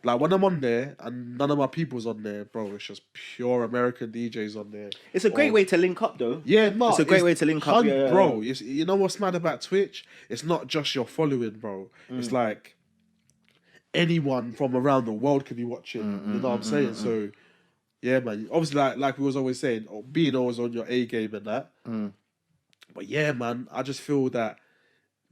Like, when I'm on there and none of my people's on there, bro, it's just pure American DJs on there. It's a great way to link up, though. Yeah, no. It's a great way to link up, bro. You know what's mad about Twitch? It's not just your following, bro. It's like anyone from around the world can be watching. You know what I'm saying? So, yeah, man. Obviously, like we was always saying, being always on your A game and that. But yeah, man, I just feel that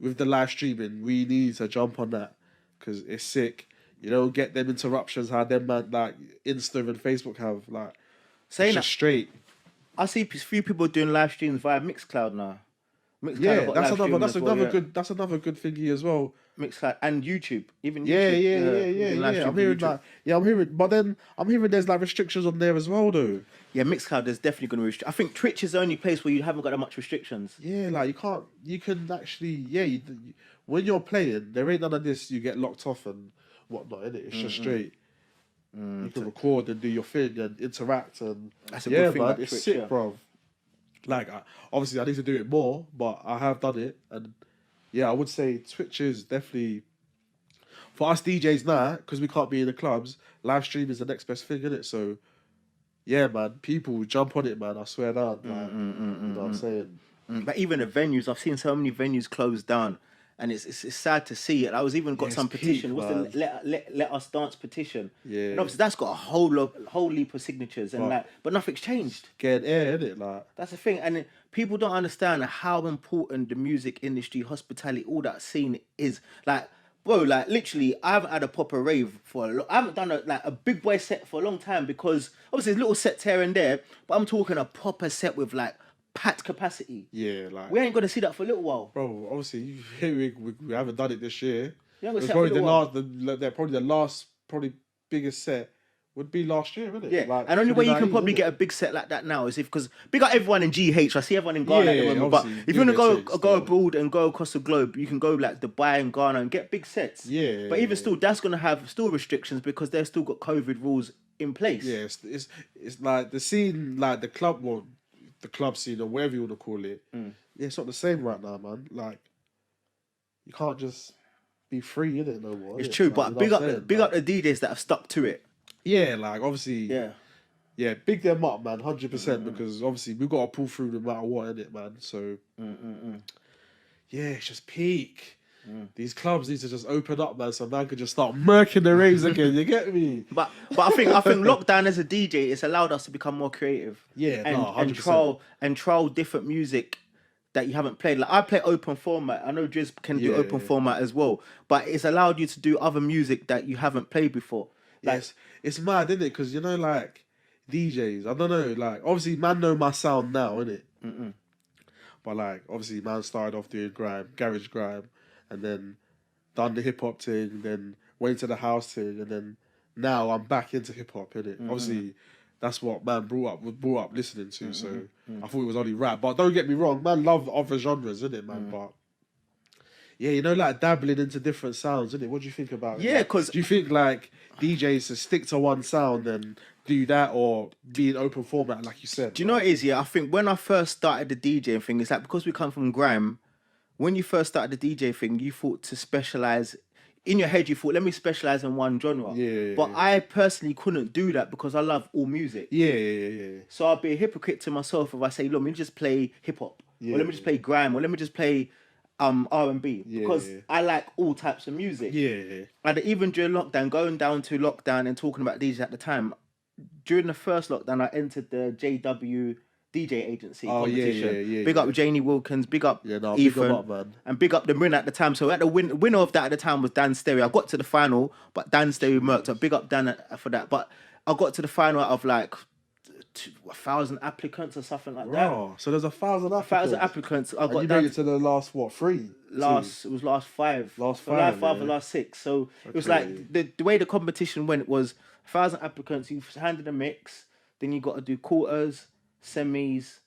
with the live streaming, we need to jump on that because it's sick. You don't get them interruptions how them man like Insta and Facebook have, like, saying that straight. I see a few people doing live streams via Mixcloud now. Mixcloud that's another good thingy as well. Mixcloud and YouTube, even YouTube. Yeah. I'm hearing that. But then I'm hearing there's like restrictions on there as well, though. Yeah, Mixcloud is definitely going to restrict. I think Twitch is the only place where you haven't got that much restrictions. Yeah, like you can actually, when you're playing, there ain't none of this. You get locked off and whatnot, innit? It's just straight. You can record and do your thing and interact, and that's a good thing. Man, it's Twitch, sick, bro. Like, obviously, I need to do it more, but I have done it, and I would say Twitch is definitely for us DJs now because we can't be in the clubs. Live stream is the next best thing, innit? So, yeah, man, people jump on it, man. I swear down. You know what I'm saying? But even the venues, I've seen so many venues close down. And it's sad to see it. I was even got some petition. What's the let us dance petition? Yeah. And obviously that's got a whole heap of signatures and but nothing's changed. Get air, innit? Like, that's the thing. And people don't understand how important the music industry, hospitality, all that scene is. Like, bro, like literally, I haven't had a proper rave I haven't done a big boy set for a long time because obviously there's little sets here and there, but I'm talking a proper set with like packed capacity. Yeah, like we ain't gonna see that for a little while, bro. Obviously, we haven't done it this year. It's probably the last biggest set would be last year, wouldn't it? Yeah, Like, and only way you can 2019, probably innit? get a big set like that now is if, because big up everyone in GH, I see everyone in Ghana at the Yeah, moment, but obviously, if you want to bigger go things, yeah. abroad and go across the globe, you can go like Dubai and Ghana and get big sets. Yeah, but even still, that's going to have still restrictions because they've still got COVID rules in place. Yeah, it's like the scene, like the club, well, the club scene or whatever you want to call it. Yeah, it's not the same right now, man. Like, you can't just be free, innit, no more. It's innit? true, Like, but you know big what up, I'm saying? big Like, up the DJs that have stuck to it. Yeah, like obviously. Yeah, Big them up, man, 100%. Because obviously we've got to pull through no matter what, innit, man. So yeah, it's just peak. These clubs need to just open up, man, so man could just start murking the raves again. You get me? But I think lockdown as a DJ, it's allowed us to become more creative. Yeah, and, no, 100%. and trial different music that you haven't played. Like I play open format. I know Drizz can do open format as well, but it's allowed you to do other music that you haven't played before. Like, Yes, it's mad, isn't it? Because you know, like DJs, I don't know, like obviously man know my sound now, innit? But like obviously man started off doing garage grime, and then done the hip hop thing, then went to the house thing, and then now I'm back into hip hop, innit? Obviously, that's what man brought up listening to. So I thought it was only rap, but don't get me wrong, man, love other genres, innit, man? But yeah, you know, like dabbling into different sounds, innit? What do you think about it? Yeah, Like, 'cause- do you think like DJs to stick to one sound and do that, or be an open format, like you said? do you know what it is? Yeah, I think when I first started the DJing thing, it's like because we come from grime. When you first started the DJ thing, you thought to specialize. In your head, you thought, let me specialize in one genre. Yeah. But I personally couldn't do that because I love all music. Yeah. So I'd be a hypocrite to myself if I say, look, let me just play hip hop, or let me just play grime, or let me just play R&B, because I like all types of music. Yeah. And even during lockdown, going down to lockdown and talking about DJs at the time, during the first lockdown, I entered the JW DJ agency competition. Yeah. Big up Janie Wilkins, big up Big Ethan, them up, man. and big up the winner at the time. So at the winner of that at the time was Dan Stereo. I got to the final, but Dan Stereo murked. So big up Dan for that. But I got to the final out of like 1,000 applicants or something like that. Oh, so there's 1,000 applicants. 1,000 applicants. I got you down made it to the last three. it was last five. Last So last five, five yeah. or last six. So it was like the way the competition went was 1,000 applicants. You handed a mix, then you got to do quarters, semis,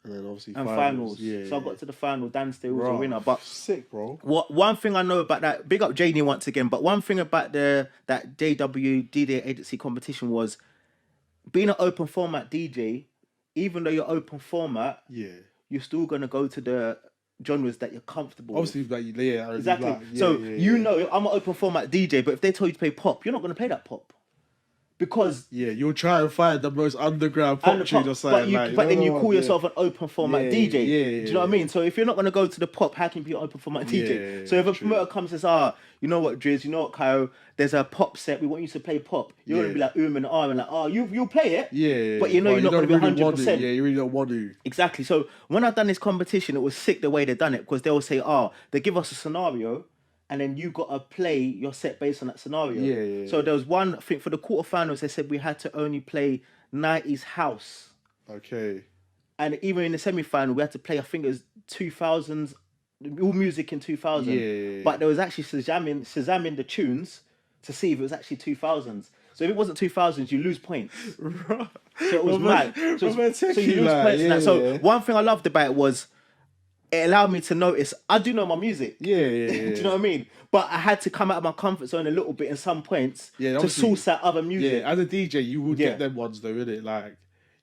And then obviously and finals. Yeah. So I got to the final. Dan still was a winner. But sick, bro. one thing I know about that, big up Janie once again. But one thing about that JW DJ agency competition was being an open format DJ. Even though you're open format, you're still gonna go to the genres that you're comfortable with. Obviously, like, yeah, Exactly. Like, So you know, I'm an open format DJ, but if they tell you to play pop, you're not going to play that pop. Because you'll try and find the most underground pop tune or something. but then you call yourself an open format DJ. Do you know what I yeah. mean? So if you're not going to go to the pop, how can you be an open format DJ? So if a promoter comes and says, you know what, Drizz, you know what, Kio, there's a pop set, we want you to play pop. You're going to be like, and ah, and like, you'll play it. Yeah. But you know you're not going to be 100%. Yeah, you really don't want to. Exactly. So when I've done this competition, it was sick the way they done it, because they'll say, they give us a scenario, and then you got to play your set based on that scenario. Yeah. So there was one, I think for the quarterfinals, they said we had to only play 90s house. Okay. And even in the semi-final, we had to play, I think it was 2000s, all music in 2000. Yeah. But there was actually Shazamming the tunes to see if it was actually 2000s. So if it wasn't 2000s, you lose points. So it was mad. So you lose points. So one thing I loved about it was, it allowed me to notice, I do know my music. Yeah. Do you know what I mean? But I had to come out of my comfort zone a little bit in some points to source out other music. Yeah, as a DJ, you would get them ones though, innit? Like,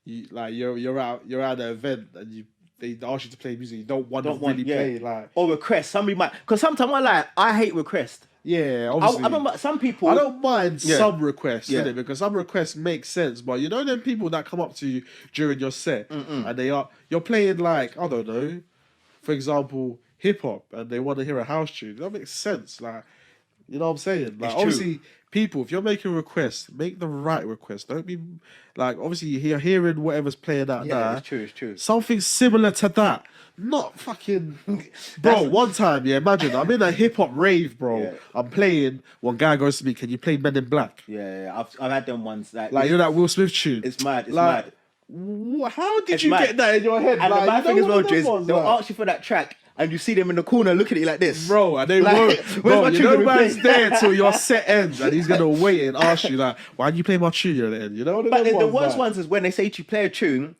you're at an event and they ask you to play music you don't want to play, like, or request. Somebody might, because sometimes I hate request. Yeah, obviously. I remember some people. I don't mind some requests, innit? Because some requests make sense. But you know them people that come up to you during your set and you're playing like, I don't know, for example, hip hop, and they want to hear a house tune. That makes sense. Like, you know what I'm saying? Like, obviously, people, if you're making requests, make the right request. Don't be like, obviously, you're hearing whatever's playing out there. It's true. Something similar to that. Not fucking, bro. One time, imagine I'm in a hip hop rave, bro. Yeah. I'm playing. One guy goes to me, "Can you play Men in Black?" Yeah. I've had them ones. Like you know that Will Smith tune. It's mad. It's like, mad. How did you get that in your head? And like, the bad thing as well, Drizz, they'll like, ask you for that track, and you see them in the corner looking at you like this. Bro, and they Like, won't. Bro, where's you my know tune man's gonna there till your set ends and he's going to wait and ask you, like, why do you play my tune at the end? You know? But the worst ones is when they say to you, play a tune,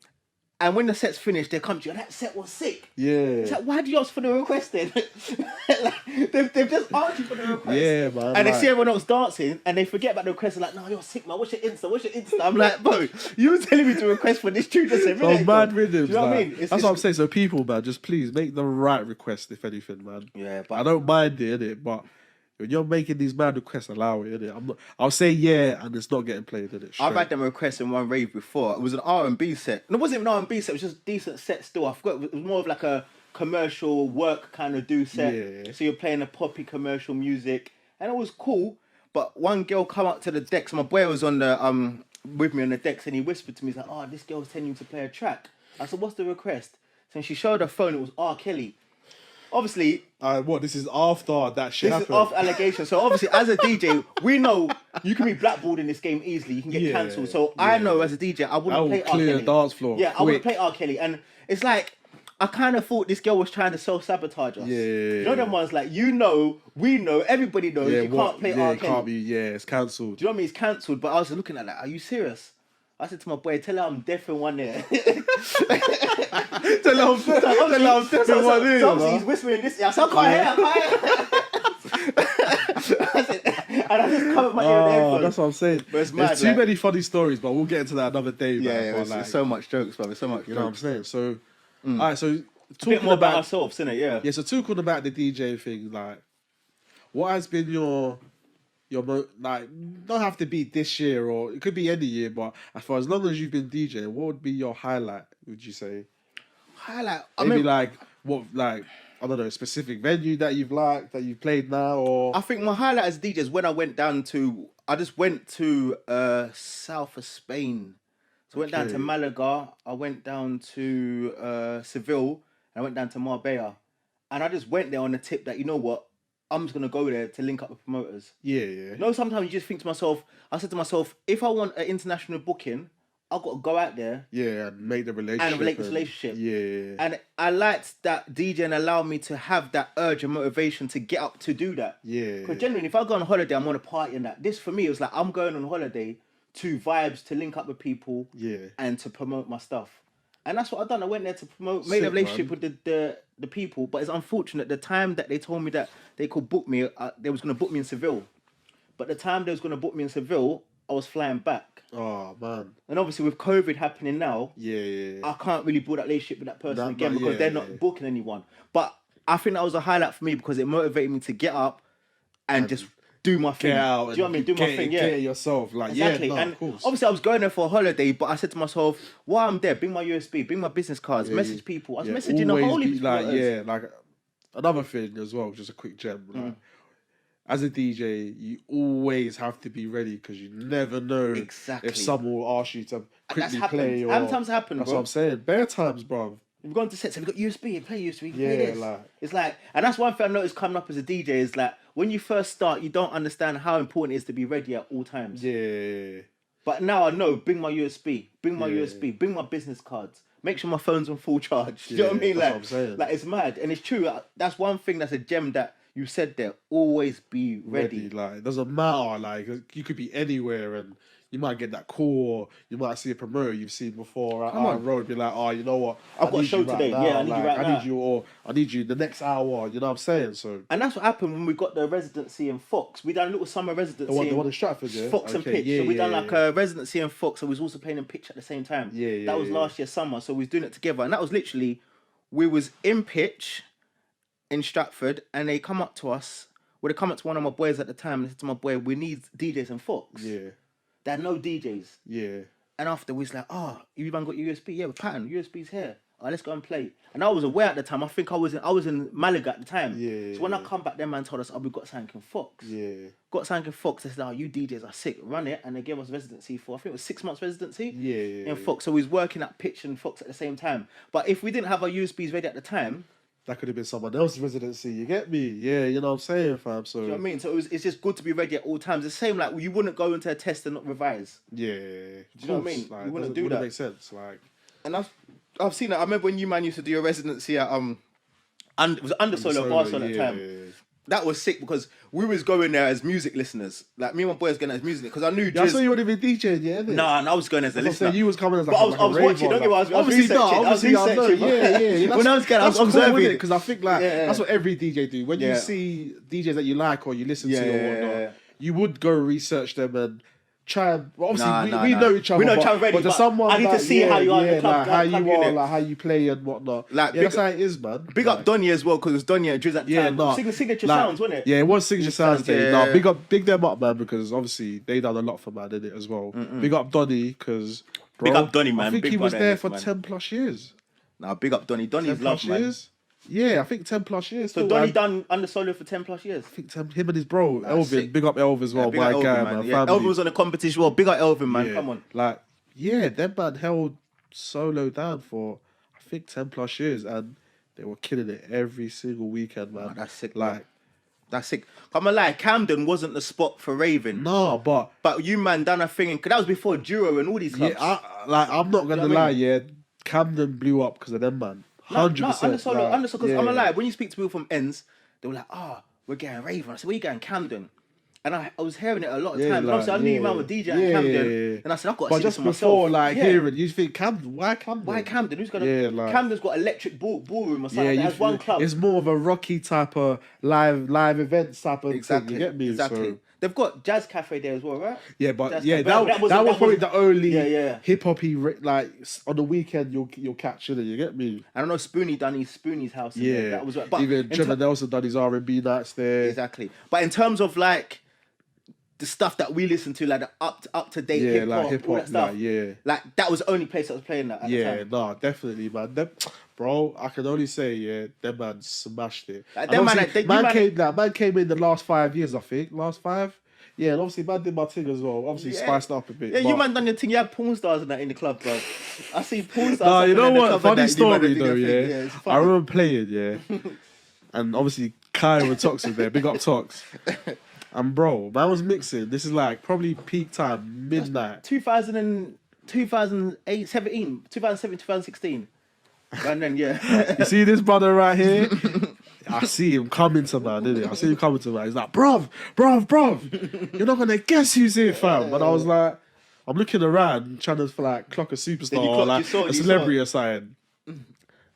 and when the set's finished, they come to you, that set was sick. Yeah. It's like, why do you ask for the request then? Like, they've just asked you for the request. Yeah, man. And they see everyone else dancing, and they forget about the request. They're like, no, you're sick, man. What's your Insta? I'm like, bro, you were telling me to request for this tune just a minute Those ago. mad rhythms. Do you know what I mean? That's what I'm saying. So people, man, just please make the right request, if anything, man. Yeah, but I don't mind it, innit? But when you're making these mad requests, allow it, innit? I'll say yeah, and it's not getting played, innit? I've had them requests in one rave before. It was an R&B set. No, it wasn't even an R&B set. It was just a decent set still. I forgot. It was more of like a commercial work kind of do set. Yeah. So you're playing a poppy commercial music, and it was cool. But one girl come up to the decks. My boy was on the with me on the decks, and he whispered to me, he's like, "Oh, this girl's telling you to play a track." I said, "What's the request?" So she showed her phone. It was R. Kelly. Obviously, This is after that shit this happened? is off allegation. So obviously, as a DJ, we know you can be blackballed in this game easily. You can get cancelled. So I know as a DJ, I wouldn't play R. clear Kelly. the dance floor. Yeah, I quick. wouldn't play R. Kelly. And it's like, I kind of thought this girl was trying to self-sabotage us. Yeah. You know them ones like, we know, everybody knows you can't play R. it Kelly. can't be, it's cancelled. Do you know what I mean? It's cancelled. But I was looking at that. Are you serious? I said to my boy, tell her I'm deaf in one ear. Tell her I'm deaf in one ear. So obviously he's whispering this ear. I said, I can't hear. I said, and I just covered my ear with the headphones. That's what I'm saying. But it's mad, There's too many funny stories, but we'll get into that another day. Yeah, man. it's so much jokes, bro. It's so much You know what I'm jokes. saying? So, alright, so A bit talking more about about ourselves, innit? Yeah. Yeah, so talking about the DJ thing, like, what has been your like, don't have to be this year or it could be any year, but for as long as you've been DJing, what would be your highlight? Would you say? Highlight. Maybe like what, like I don't know, a specific venue that you've liked that you've played now, or I think my highlight as DJ is when I went down to. I just went to south of Spain. So I went down to Malaga. I went down to Seville. And I went down to Marbella, and I just went there on the tip that, you know what, I'm just gonna go there to link up with promoters. Yeah. You know, sometimes you just think to myself. I said to myself, if I want an international booking, I've got to go out there. Yeah, and make the relationship. And relate this relationship. Yeah. And I liked that DJing allowed me to have that urge and motivation to get up to do that. Yeah. Because generally, if I go on holiday, I'm on a party and that. This for me, it was like I'm going on holiday to vibes, to link up with people, and to promote my stuff. And that's what I've done. I went there to promote, made a relationship with the people. But it's unfortunate, the time that they told me that they could book me, they was going to book me in Seville. But the time they was going to book me in Seville, I was flying back. Oh, man. And obviously with COVID happening now, Yeah. I can't really build that relationship with that person again because they're not booking anyone. But I think that was a highlight for me because it motivated me to get up and just do my thing. Get out. Do you know what I mean? Do my thing, Get it yourself. Like, exactly. And of course. Obviously I was going there for a holiday, but I said to myself, while I'm there, bring my USB, bring my business cards, message people. I was messaging the whole heap of like another thing as well, just a quick gem. Like, as a DJ, you always have to be ready because you never know if someone will ask you to quickly play. How many times happened, That's bro? what I'm saying. Bare times, bro. We've gone to sets, have you got USB? Play USB, play this. It's like, and that's one thing I noticed coming up as a DJ is like, when you first start, you don't understand how important it is to be ready at all times. Yeah. But now I know, bring my USB, bring my business cards, make sure my phone's on full charge. Do you know what I mean? That's what I'm saying. Like, it's mad. And it's true. That's one thing that's a gem that you said there. Always be ready. Like, it doesn't matter. Like, you could be anywhere and you might get that call, or you might see a promoter you've seen before out on the road, be like, oh, you know what? I've got a show today. Now. Yeah, I need you right now. I need you, or I need you the next hour. You know what I'm saying? So. And that's what happened when we got the residency in Fox. We done a little summer residency. The one in Stratford, yeah? Fox and Pitch. So we done like a residency in Fox, and we was also playing in Pitch at the same time. That was last year summer, so we was doing it together. And that was literally, we was in Pitch in Stratford, and they come up to us. Well, they come up to one of my boys at the time, and they said to my boy, we need DJs in Fox. Yeah. They had no DJs. Yeah. And after we was like, you even got your USB? Yeah, we're pattern. USB's here. Let's go and play. And I was aware at the time. I think I was in Malaga at the time. Yeah. So when I come back, them man told us, we've got something in Fox. Yeah. Got something in Fox. They said, you DJs are sick. Run it. And they gave us residency for, I think it was 6 months residency. Yeah. In Fox. So we was working at Pitch and Fox at the same time. But if we didn't have our USBs ready at the time, that could have been someone else's residency. You get me? Yeah, you know what I'm saying, fam. So, do you know what I mean? So it's just good to be ready at all times. The same, like, you wouldn't go into a test and not revise. Yeah. Do you know what I mean? Like, you wouldn't do that. Make sense. Like, and I've seen that. I remember when you man used to do your residency at it was under solo, bar solo at the time. Yeah. That was sick because we was going there as music listeners. Like me and my boys going as music because I knew. Yeah, I saw you weren't even DJing, yeah. Nah, and I was going as a listener. You was coming as like, but I was watching. Don't get me wrong. I was researching. I know. Yeah. When I was going, I was observing it because I think that's what every DJ do. When you see DJs that you like or you listen to or whatnot, you would go research them and try. Obviously, we know each other. We know each other already. But to someone, I need to see how you are in the club. Like how you are, like how you play and whatnot. Like that's how it is, man. Big up Donny as well because it was Donny and Drizz at the time. Signature sounds, wasn't it? Yeah, it was Signature Sounds Day. No, big them up, man, because obviously they done a lot for man, did it as well. Big up Donny because big up Donny, man. I think he was there for 10+ years. Nah, big up Donny. Donny's love, man. Yeah, I think 10+ years. So Donny done under solo for 10+ years. I think him and his bro Elvin. Sick. Big up Elvin as well. My guy, man. Elvin was on the competition. Well, big up Elvin, man. Come on. Like, yeah, them man held solo down for I think 10+ years, and they were killing it every single weekend, man. Oh, that's sick. Like, that's sick. I'm gonna lie, Camden wasn't the spot for raving. No, but you man done a thing, cause that was before Duro and all these clubs. Yeah, I'm not gonna lie. Yeah, Camden blew up because of them, man. 100%. No, under solo, because I'm gonna lie, when you speak to people from ends, they were like, we're getting raving. I said, where you going, Camden? And I was hearing it a lot of times. Like, obviously, I knew you man were DJ at Camden. And I said, I've got to see this for myself. But just before, hearing, you think, Camden, why Camden? Why Camden? Who's gonna... Camden's got electric ballroom or something. Has one club. It's more of a rocky type of live events type of thing, you get me? Exactly. So. They've got Jazz Cafe there as well, right? Yeah, but that was probably the only hip hoppy like on the weekend you'll catch it. You get me? I don't know. Spoonie done his Spoonie's house. Yeah, that was. But even Trevor Nelson done his R&B nights there. Exactly. But in terms of like the stuff that we listen to, like the up to date hip hop, all that stuff. Like that was the only place that was playing that. At the time. No, definitely, man. Bro, I can only say, them man smashed it. Man came in the last 5 years, I think. Last 5? Yeah, and obviously man did my thing as well. Obviously spiced up a bit. Yeah, you man done your thing. You had porn stars and that in the club, bro. I see porn stars. No, you know what? Funny story though, yeah. I remember playing, and obviously Kio and Tox was there. Big up Tox. And bro, man was mixing. This is like probably peak time, midnight. 2008, 2017, 2016. And then, You see this brother right here? I see him coming to man, didn't it? I see him coming to man. He's like, bruv, you're not going to guess who's here, fam. And I was like, I'm looking around, trying to like clock a superstar or like a celebrity or something. And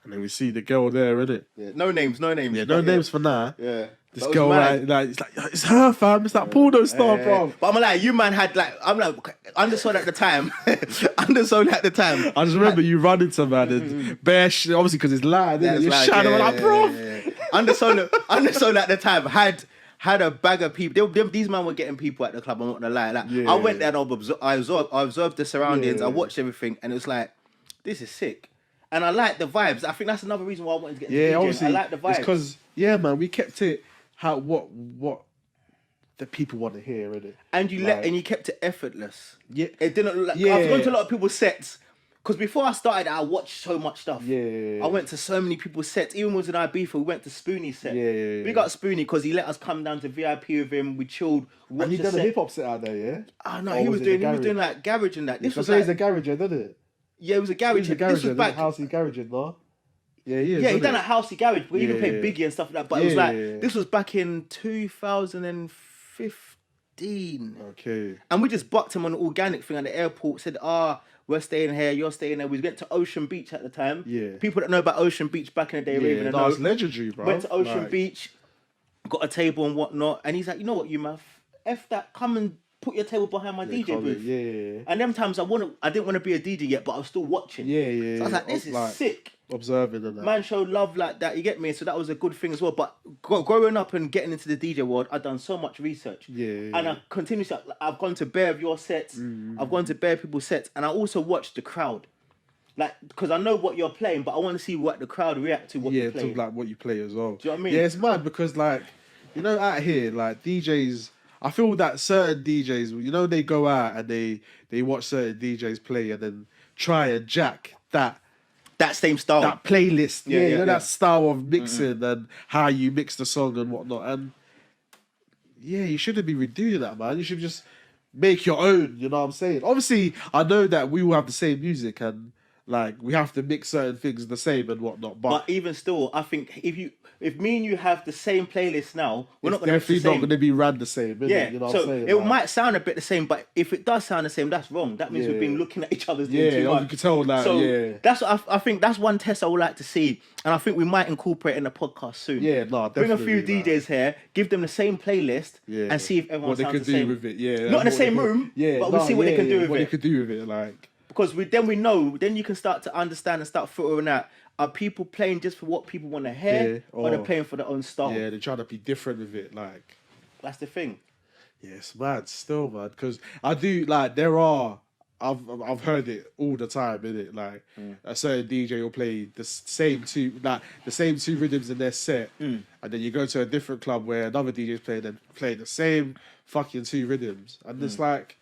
then we see the girl there, innit? Yeah, no names. Yeah, no names for now. Yeah. This girl, it's her, fam. It's that porno star, bro. But I'm like, you man had like, I'm like, undersold at the time. I just remember you running to man and bare shit, obviously because it's loud, isn't it? You're shouting, like, bro. Undersold at the time had a bag of people. These men were getting people at the club. I'm not gonna lie. Like, I went there and I observed the surroundings. I watched everything, and it was like, this is sick. And I like the vibes. I think that's another reason why I wanted to get into DJing. Obviously, I like the vibes. It's because man, we kept it what the people want to hear, innit? And you kept it effortless. Yeah, it didn't look like. I've gone to a lot of people's sets. Because before I started, I watched so much stuff. I went to so many people's sets. Even when we was in Ibiza, we went to Spoonie's set. We got Spoonie because he let us come down to VIP with him. We chilled. And he done a hip hop set out there, yeah? Oh no, he was doing like garage and that. This was he's a garager, didn't it? Yeah, it was a garage. This was back housey garaging, no? Yeah, he is. Yeah, he done a housey garage. We even played Biggie and stuff like that. But it was like this was back in 2015. Okay. And we just bucked him on an organic thing at the airport. Said, we're staying here, you're staying there. We went to Ocean Beach at the time. Yeah. People that know about Ocean Beach back in the day, raving and it's legendary, bro. Went to Ocean Beach, got a table and whatnot, and he's like, you know what, you man, F that, come and put your table behind my DJ booth. Yeah. And them times I didn't want to be a DJ yet, but I was still watching. Yeah. So I was like, this is sick. Observing and that. Man showed love like that, you get me? So that was a good thing as well. But growing up and getting into the DJ world, I've done so much research. And I continuously, I've gone to bare of your sets, I've gone to bare people's sets, and I also watched the crowd. Like, because I know what you're playing, but I want to see what the crowd react to what you play. Yeah, to like what you play as well. Do you know what I mean? Yeah, it's mad because like, you know, out here, like DJs, I feel that certain DJs, you know, they go out and they watch certain DJs play and then try and jack that same style, that playlist, that style of mixing and how you mix the song and whatnot. And you shouldn't be redoing that, man. You should just make your own. You know what I'm saying? Obviously, I know that we will have the same music, and like we have to mix certain things the same and whatnot. But even still, I think if me and you have the same playlist now, we're not going to definitely not going to be ran the same. Yeah, you know so what I'm saying? it might sound a bit the same, but if it does sound the same, that's wrong. That means we've been looking at each other's doing too much. You can tell that. So that's what I think. That's one test I would like to see, and I think we might incorporate in the podcast soon. Yeah, no, definitely. Bring a few DJs here, give them the same playlist, and see if everyone sounds the same. What they could do with it. Yeah, not in the same room. But we'll see what they can do with it. What they could do with it, like. Because we know, then you can start to understand and start filtering out, are people playing just for what people want to hear, or they're playing for their own style? Yeah, they're trying to be different with it, like. That's the thing. Yeah, it's mad still, man. Because I do, like, there are, I've heard it all the time, innit? Like, a certain DJ will play the same two rhythms in their set, and then you go to a different club where another DJ's playing the same fucking two rhythms, and it's like,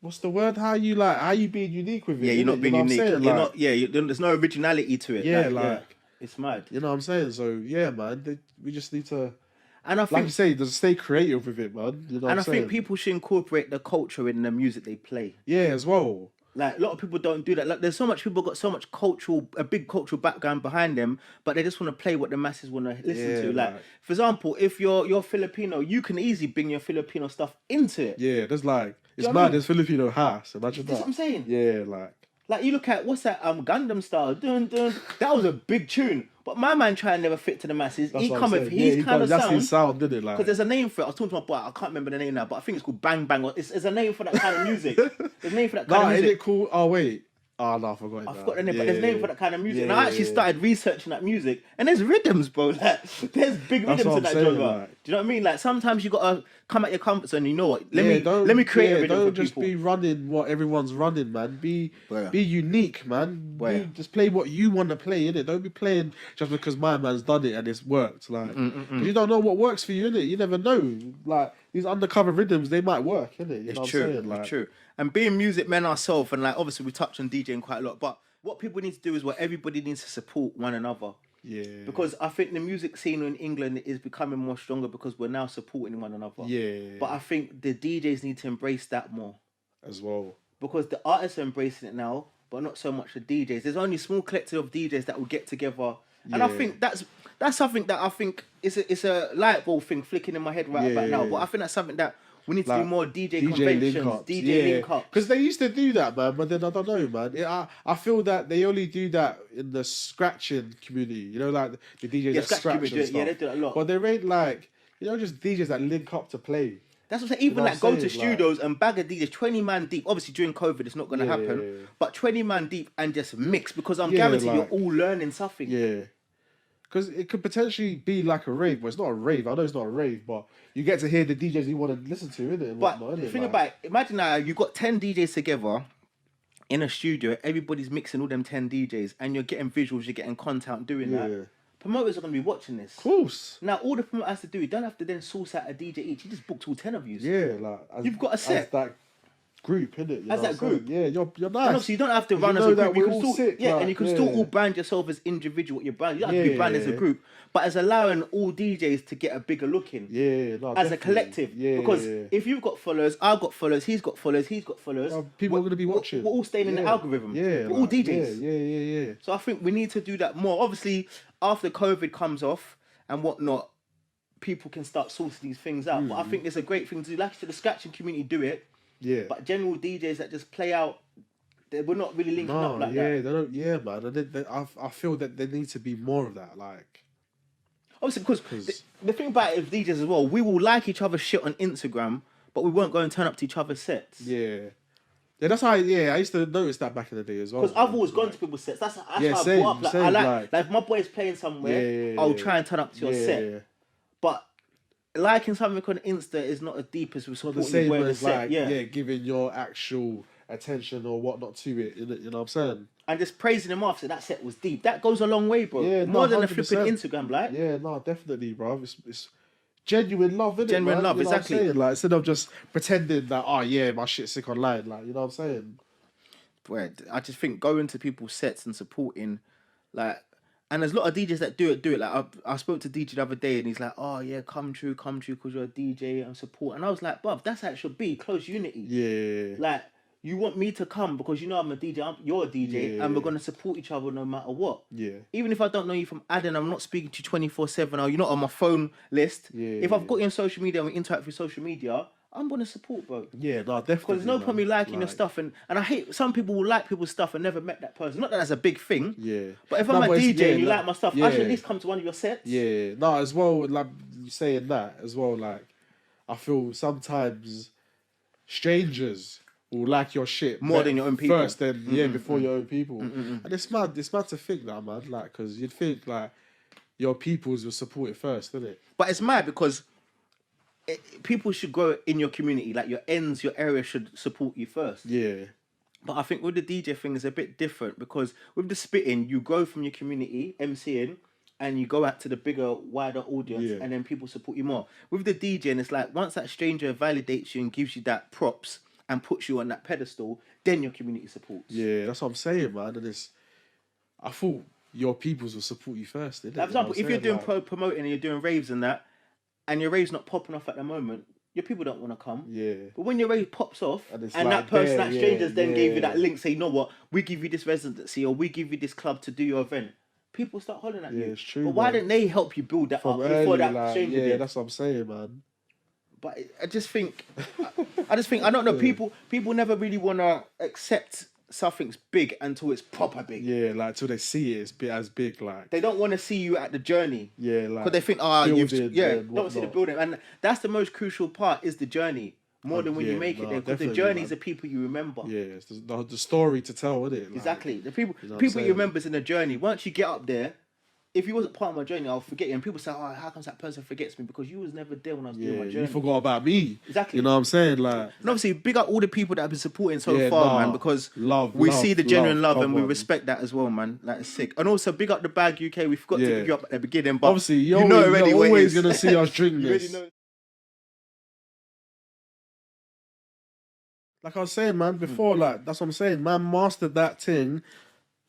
what's the word? How you being unique with it? Yeah, you're not being unique. You're not. Yeah, there's no originality to it. Yeah, it's mad. You know what I'm saying? So yeah, man, we just need to. And I think, like you say, just stay creative with it, man. You know and I think people should incorporate the culture in the music they play. Yeah, as well. Like, a lot of people don't do that. Like, there's so much people got so much a big cultural background behind them, but they just want to play what the masses want to listen to. Like, for example, if you're Filipino, you can easily bring your Filipino stuff into it. Yeah, there's like, it's mad. There's Filipino house. Imagine that. That's what I'm saying. Yeah, like you look at, what's that, Gundam Style, dun dun. That was a big tune. But my man try and never fit to the masses. He come with his kind of sound. That's his sound, didn't it? Like, because there's a name for it. I was talking to my boy. I can't remember the name now, but I think it's called Bang Bang. It's a name for that kind of music. There's a name for that kind of music. Is it cool? Oh wait. Oh no, I forgot it. I forgot the name, but there's a name for that kind of music. And I actually started researching that music, and there's rhythms, bro. Like, there's big rhythms in that genre. Like, do you know what I mean? Like, sometimes you gotta come at your comfort zone. You know what? Let me create a rhythm for people. Don't just be running what everyone's running, man. Be unique, man. Just play what you want to play, innit? Don't be playing just because my man's done it and it's worked. Like, 'cause you don't know what works for you, innit? You never know. Like, these undercover rhythms, they might work, innit? It's true. It's true. And being music men ourselves, and like, obviously we touch on DJing quite a lot, but what people need to do is everybody needs to support one another. Yeah. Because I think the music scene in England is becoming more stronger because we're now supporting one another. Yeah. But I think the DJs need to embrace that more. As well. Because the artists are embracing it now, but not so much the DJs. There's only a small collective of DJs that will get together. And I think that's something that I think it's a light bulb thing flicking in my head right about now. But I think that's something that we need to do more DJ conventions, DJ link-ups. Because they used to do that, man, but then I don't know, man. I feel that they only do that in the scratching community, you know, like the DJs that scratch and stuff. Yeah, they do that a lot. But there ain't like, you know, just DJs that link up to play. That's what I'm saying. Even like go to studios and bag a DJs 20 man deep. Obviously during COVID it's not going to happen. Yeah. But 20 man deep and just mix, because I'm guaranteed you're all learning something. Yeah. Because it could potentially be like a rave. Well, it's not a rave. I know it's not a rave, but you get to hear the DJs you want to listen to, innit? But the thing about it, imagine now you've got 10 DJs together in a studio. Everybody's mixing all them 10 DJs, and you're getting visuals, you're getting content doing that. Promoters are going to be watching this. Of course. Now, all the promoter has to do, you don't have to then source out a DJ each. You just booked all 10 of you. Yeah, like... You've got a set. As that group, innit? As that group. Yeah, you're nice. And obviously, you don't have to run as a group. You can still, and you can still all brand yourself as individual. You don't have to be branded as a group. But as allowing all DJs to get a bigger look in. Yeah, no, as a collective. Because if you've got followers, I've got followers, he's got followers, he's got followers. People are going to be watching. We're all staying in the algorithm. Yeah. We're all DJs. Yeah. So I think we need to do that more. Obviously, after COVID comes off and whatnot, people can start sourcing these things out. But I think it's a great thing to do. Like I said, the scratching community do it. Yeah. But general DJs that just play out, we're not really linking up like that. They don't. Yeah, man. I feel that there needs to be more of that. Like, obviously, because the thing about it with DJs as well, we will like each other's shit on Instagram, but we won't go and turn up to each other's sets. Yeah, that's how. I used to notice that back in the day as well. Because I've always gone to people's sets. That's how I brought up. Like if my boy's playing somewhere, I'll try and turn up to your set. But liking something on Insta is not as deep as the same as like giving your actual attention or whatnot to it. You know what I'm saying? And just praising them off, so that set was deep. That goes a long way, bro. Yeah, more than a flipping Instagram, like. Yeah, no, definitely, bro. It's genuine love, isn't it? Genuine love, you know exactly. What I'm saying? Like, instead of just pretending that, my shit's sick online, like, you know what I'm saying? Bro, I just think going to people's sets and supporting, like, and there's a lot of DJs that do it. Like, I spoke to DJ the other day, and he's like, "Oh yeah, come true, because you're a DJ and support." And I was like, "Bruv, that's how it should be, close unity." Yeah. Like, You want me to come because you know I'm a DJ, you're a DJ, and we're going to support each other no matter what. Yeah. Even if I don't know you from Adam, I'm not speaking to you 24/7, or you're not on my phone list. If I've got you on social media and we interact through social media, I'm going to support, bro. Yeah, no, definitely. Because there's no point me liking your stuff. And I hate, some people will like people's stuff and never met that person. Not that that's a big thing. Yeah. But if I'm a DJ and you like my stuff, I should at least come to one of your sets. Yeah. No, as well, like you saying that as well, like, I feel sometimes strangers will like your shit more than your own people first, then before your own people, and it's mad to think that, man. Like, because you'd think like your peoples will support it first, isn't it? But it's mad because people should grow in your community. Like your ends, your area should support you first. Yeah. But I think with the DJ thing is a bit different because with the spitting, you grow from your community, MCing, and you go out to the bigger, wider audience, and then people support you more. With the DJing, it's like once that stranger validates you and gives you that props and puts you on that pedestal, then your community supports. Yeah, that's what I'm saying, man. And I thought your peoples will support you first, didn't it? For example, if you're doing promoting and you're doing raves and that, and your rave's not popping off at the moment, your people don't want to come. Yeah. But when your rave pops off, and like that person, that strangers then gave you that link, say, you know what, we give you this residency or we give you this club to do your event, people start hollering at you. Yeah, it's true. But why didn't they help you build that from up early, before that like, stranger did? That's what I'm saying, man. But I just think, I don't know, people never really want to accept something's big until it's proper big. Yeah, like till they see it as big, like. They don't want to see you at the journey. Yeah, like. Because they think, don't see the building. And that's the most crucial part, is the journey. More than when you make it there. Because the journey is the people you remember. Yeah, it's the story to tell, isn't it? Like, exactly. The people you remember is in the journey. Once you get up there, if you wasn't part of my journey, I'll forget you. And people say, oh, how comes that person forgets me? Because you was never there when I was doing my journey. You forgot about me. Exactly. You know what I'm saying? Like, and obviously, big up all the people that have been supporting so far, man, because we see the genuine love and we respect that as well, man. Like, it's sick. And also, big up the Bag UK. We forgot to pick you up at the beginning, but obviously, you're always going to see us drink this. Like I was saying, man, before, like, that's what I'm saying. Man mastered that thing.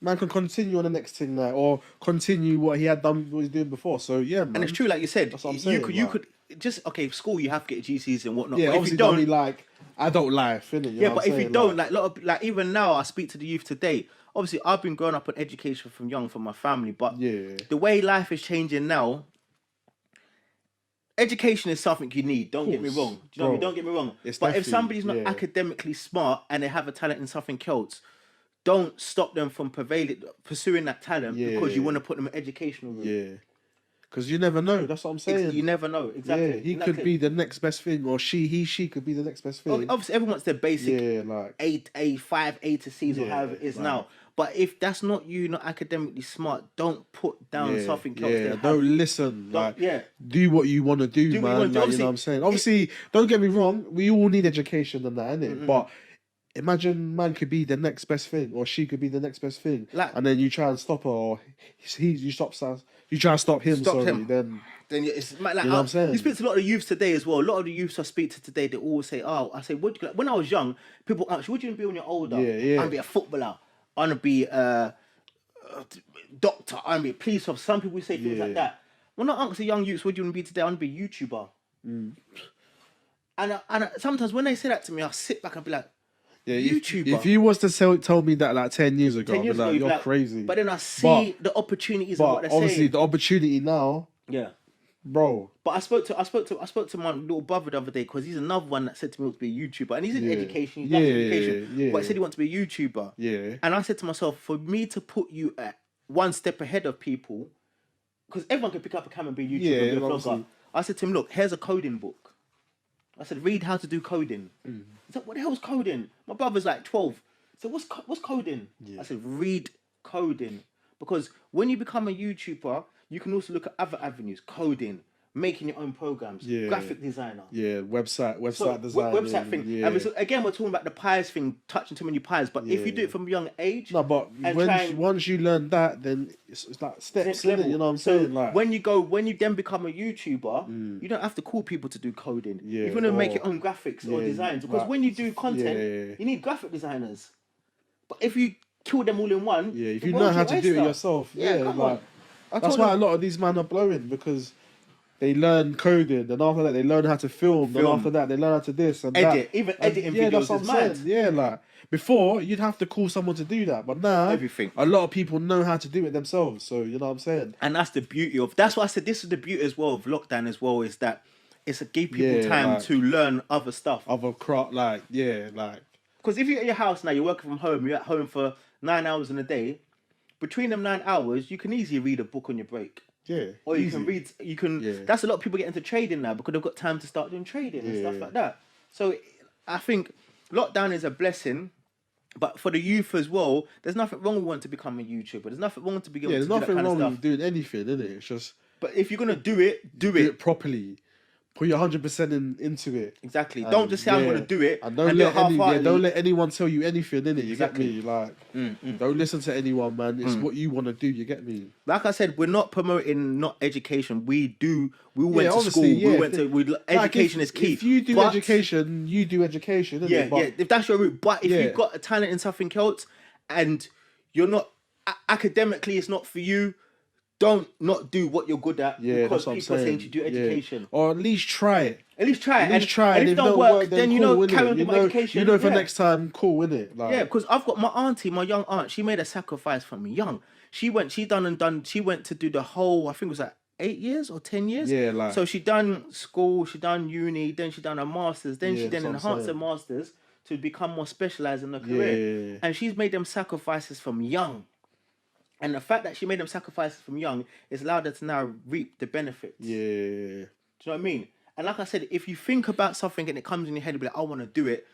Man can continue on the next thing now, or continue what he had done, what he's doing before. So yeah, man. And it's true, like you said. That's what I'm saying. You could just school. You have to get GCs and whatnot. Yeah, but obviously, don't be like adult life, innit? Yeah, but if you don't, like even now, I speak to the youth today. Obviously, I've been growing up on education from young, from my family, but the way life is changing now. Education is something you need. Don't get me wrong. Do you know what I mean? Don't get me wrong. But if somebody's not academically smart and they have a talent in something else, don't stop them from pursuing that talent because you want to put them in educational route. Yeah. Because you never know. That's what I'm saying. You never know. Exactly. Yeah, he could be the next best thing, or she could be the next best thing. Obviously, everyone wants their basic A to C's or however it is now. But if that's not you, not academically smart, don't put down something else. Yeah, don't listen. Do what you want to do, man. You know what I'm saying? Obviously, don't get me wrong. We all need education and that, innit? But imagine man could be the next best thing, or she could be the next best thing, and then you try and stop her, or you try and stop him. Then it's like, you know what I'm saying? You speak to a lot of youths today as well. A lot of the youths I speak to today, they always say, "Oh, I say, when I was young, people ask, what do you want to be when you're older? I'm gonna be a footballer. I'm gonna be a doctor. I'm gonna be a police officer." Some people say things like that. When I ask the young youths, what do you want to be today? I'm gonna be a YouTuber. And sometimes when they say that to me, I sit back and be like, YouTuber. If you was to tell me that like 10 years ago, I'd be like, you're crazy. But then I see the opportunities of what they're saying. Obviously, the opportunity now, bro. But I spoke to my little brother the other day because he's another one that said to me he wants to be a YouTuber, and he's in education. He's education, but he said he wants to be a YouTuber. Yeah. And I said to myself, for me to put you at one step ahead of people, because everyone can pick up a camera and be a YouTuber, and be a vlogger. I said to him, look, here's a coding book. I said, read how to do coding. He said, what the hell's coding? My brother's like 12. So what's coding? I said, read coding. Because when you become a YouTuber, you can also look at other avenues, coding, making your own programs, graphic designer. Yeah, website design. Website thing. Yeah. And so, again, we're talking about the pies thing, touching too many pies. But if you do it from a young age... No, but once you learn that, then it's like steps, level. You know what I'm saying? So when you then become a YouTuber, you don't have to call people to do coding. You want to make your own graphics or designs. Because when you do content, you need graphic designers. But if you kill them all in one... Yeah, if you know how to do it yourself. That's why a lot of these men are blowing, because they learn coding, and after that they learn how to film. And after that they learn how to this and edit. that. Even editing videos is mad. Yeah, like before you'd have to call someone to do that, but now everything. A lot of people know how to do it themselves. So you know what I'm saying. And that's the beauty of. That's why I said this is the beauty as well of lockdown as well, is that it's a give people time to learn other stuff, other craft, like. Because if you're at your house now, you're working from home, you're at home for 9 hours in a day. Between them 9 hours, you can easily read a book on your break. Yeah. Or you can read. You can. Yeah. That's a lot of people get into trading now because they've got time to start doing trading and stuff like that. So I think lockdown is a blessing. But for the youth as well, there's nothing wrong with wanting to become a YouTuber. There's nothing wrong to be able to do that kind of stuff. there's nothing wrong with doing anything, isn't it? It's just. But if you're gonna do it, do it properly. Put your 100% into it. Exactly. Don't just say I'm gonna do it. And don't let anyone tell you anything, innit? You get me? Like, don't listen to anyone, man. It's what you want to do. You get me? Like I said, we're not promoting not education. We went to school. Education is key. If you do education, you do education. Innit? Yeah. If that's your route, but if you've got a talent in something else, and you're not academically, it's not for you. Don't not do what you're good at because people are saying to do education. Yeah. Or at least try it. At least try it. And if it don't work, then carry on with my education. For next time, cool, innit? Like, because I've got my auntie, my young aunt, she made a sacrifice for me young. She went to do the whole, I think it was like 8 years or 10 years. Yeah, like. So she done school, she done uni, then she done her masters, then she then enhanced her masters to become more specialised in her career. Yeah. And she's made them sacrifices from young. And the fact that she made them sacrifices from young is allowed her to now reap the benefits. Yeah. Do you know what I mean? And like I said, if you think about something and it comes in your head and be like, I want to do it.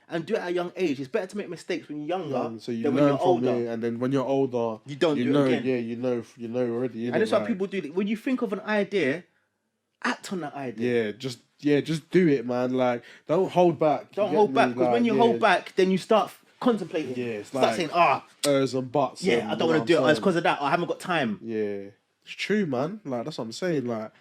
And do it at a young age. It's better to make mistakes when you're younger so you than when you're older. And then when you're older, you don't do it again. Yeah, you know already. And that's why people do it. When you think of an idea, act on that idea. Just do it, man. Like, don't hold back. Don't hold back, because when you hold back, then you start contemplating. Yeah, it's start saying, ers and buts. Yeah, I don't want to do it. It's because of that. I haven't got time. Yeah, it's true, man. Like, that's what I'm saying. Like,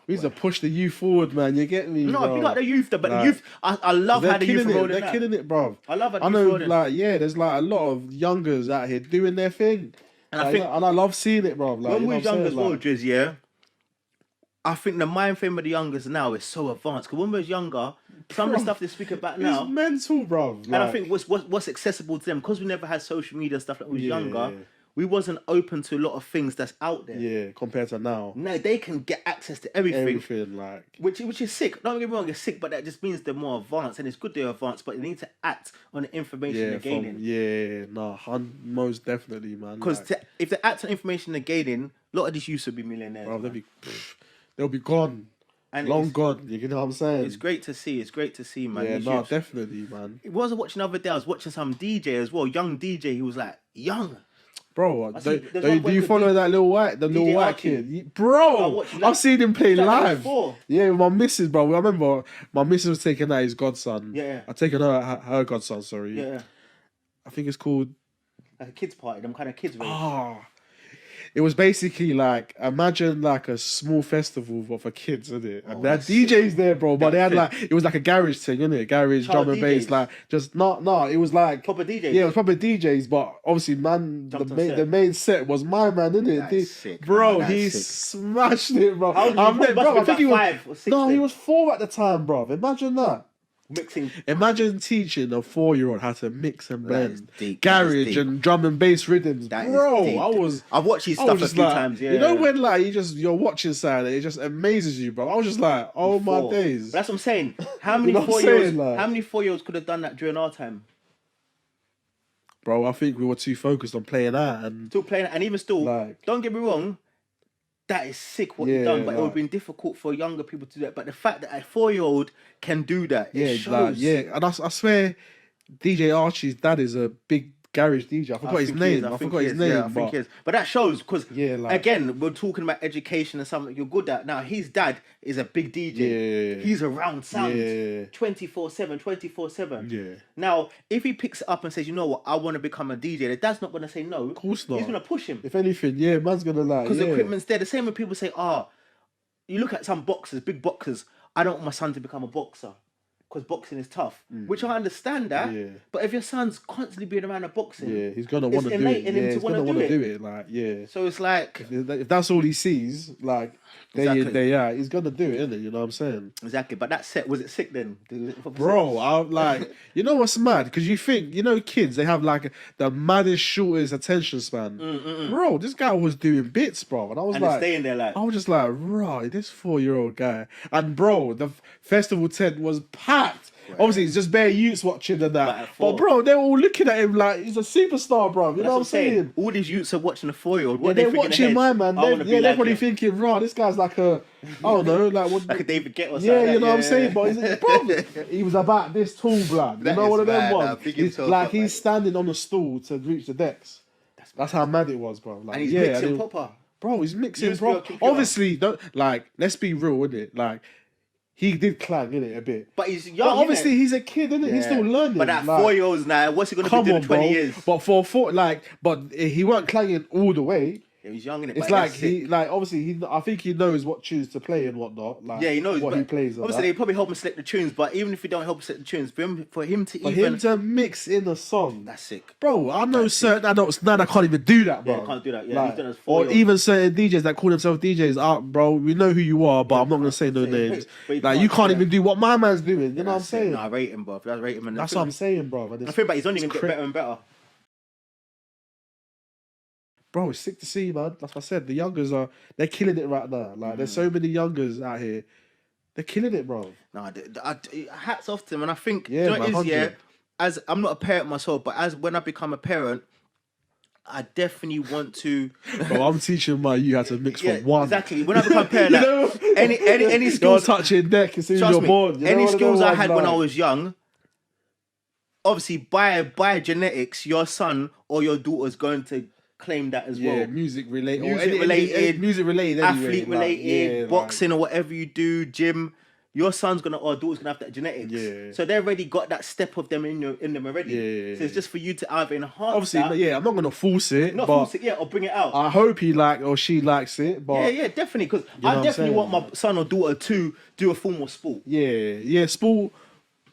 we need to push the youth forward, man. You get me? No, you got the youth, but the youth. I love how the youth are rolling. They're killing it, bro. I love how the youth are rolling. Like, there's like a lot of youngers out here doing their thing, and I love seeing it, bro. Like, when we're young as well, Drizz, I think the mind frame of the youngers now is so advanced. Because when we was younger, some of the stuff they speak about now, it's mental, bro. And I think what's accessible to them, because we never had social media and stuff like when we was younger, we wasn't open to a lot of things that's out there. Yeah, compared to now. No, they can get access to everything. Everything, like, which is sick. Don't get me wrong, it's sick, but that just means they're more advanced, and it's good they're advanced, but they need to act on the information they're gaining. Most definitely, man. Because if they act on information they're gaining, a lot of these youths will be millionaires. Bro, they'll be gone. And long gone, you know what I'm saying? It's great to see. It's great to see, man. Yeah, definitely, man. It was watching the other day. I was watching some DJ as well, young DJ. He was like young. Bro, do you follow that little white kid? Bro, I've seen him play live. Yeah, with my missus, bro. I remember my missus was taking out his godson. Yeah. I taken her godson. Sorry. Yeah. I think it's called like a kids party. Them kind of kids. It was basically like, imagine like a small festival for kids, isn't it? And they had DJs sick. There, bro. But they had like, it was like a garage thing, isn't it? Garage, drum and bass, like just it was like proper DJs. Yeah, it was proper DJs, but obviously, man, the main set was my man, isn't it? That's sick, bro, he smashed it, bro. I think he was 5 or 6. No, he was 4 at the time, bro. Imagine that. Mixing. Imagine teaching a 4-year-old how to mix and blend garage and drum and bass rhythms, bro. I've watched his stuff a few times. Yeah, you know when like you're watching something, it just amazes you, bro. I was just like, oh my days. But that's what I'm saying. How many 4-year-olds? How many 4-year-olds could have done that during our time? Bro, I think we were too focused on playing that and even still. Like, don't get me wrong. That is sick what you've done, but it would have been difficult for younger people to do that. But the fact that a 4-year-old can do that, it shows. And I swear, DJ Archie's dad is a big garage DJ. I forgot his name. I think he is. But that shows because again, we're talking about education and something you're good at. Now his dad is a big DJ. Yeah. He's around sound 24/7. Yeah. Now if he picks it up and says, you know what, I want to become a DJ, the dad's not going to say no. Of course not. He's going to push him. If anything, man's going to like. Because the equipment's there. The same when people say, you look at some boxers, big boxers. I don't want my son to become a boxer. because boxing is tough, which I understand that. Yeah. But if your son's constantly being around the boxing, he's gonna want to do it. In him to he's gonna want to do it. Like, yeah. So it's like if that's all he sees, like day in day out, he's gonna do it, isn't it? You know what I'm saying? Exactly. But that set, was it sick then, bro? I'm like, you know what's mad? Because you think, you know, kids, they have like the maddest, shortest attention span. Bro, this guy was doing bits, bro, and I was like, staying there, like, I was just like, right, this 4-year-old guy, and bro, the festival tent was packed. Right. Obviously, it's just bare youths watching and that. But bro, they're all looking at him like he's a superstar, bro. You know what I'm saying? All these youths are watching a 4-year-old. Yeah, they're watching my man. They're probably thinking, "Raw, this guy's like a, I don't know, like what, like a David Guetta or something." Yeah, you know what I'm saying? But bro, he was about this tall, blood. You know what of them ones? Like he's standing on a stool to reach the decks. That's how mad it was, bro. Like, and he's mixing proper. Bro, he's mixing, bro. Obviously, don't like. Let's be real, innit? Like. He did clang, innit, a bit. But he's young, obviously, he's a kid, innit? Yeah. He's still learning. But that 4-year-old's now, what's he going to be doing in 20 years? But but he weren't clanging all the way. Yeah, he's young, innit? It's like, obviously, I think he knows what tunes to play and whatnot. Like, yeah, he knows what he plays. Obviously, they probably help him select the tunes, but even if you don't help him select the tunes, for him to mix in a song. That's sick. Bro, I know certain adults now that can't even do that, bro. Yeah, can't do that. Yeah, like, he's done as or even certain DJs that call themselves DJs. Bro, we know who you are, but I'm not going to say no names. Like, you can't even do what my man's doing. You know what I'm saying? No, I rate him, bro. I rate him. That's what I'm saying, bro. I feel like he's only going to get better and better. Bro, it's sick to see, man. Like I said, the youngers they're killing it right now. Like, there's so many youngers out here. They're killing it, bro. No, hats off to them. And I think, yeah, you know what it is, as I'm not a parent myself, but as when I become a parent, I definitely want to. Bro, I'm teaching my you how to mix from one. Exactly. When I become a parent, like, any skills. You're touching deck as soon as you're born. Any skills I had when I was young, obviously by genetics, your son or your daughter's going to claim that as well. Music related, athlete related, like, boxing or whatever you do, gym. Your son's or daughter's gonna have that genetics. Yeah. So they've already got that step of them in them already. Yeah. So it's just for you to either enhance. Obviously, I'm not gonna force it. Or bring it out. I hope he or she likes it. But yeah, definitely. Because I definitely want my son or daughter to do a form of sport. Yeah, sport.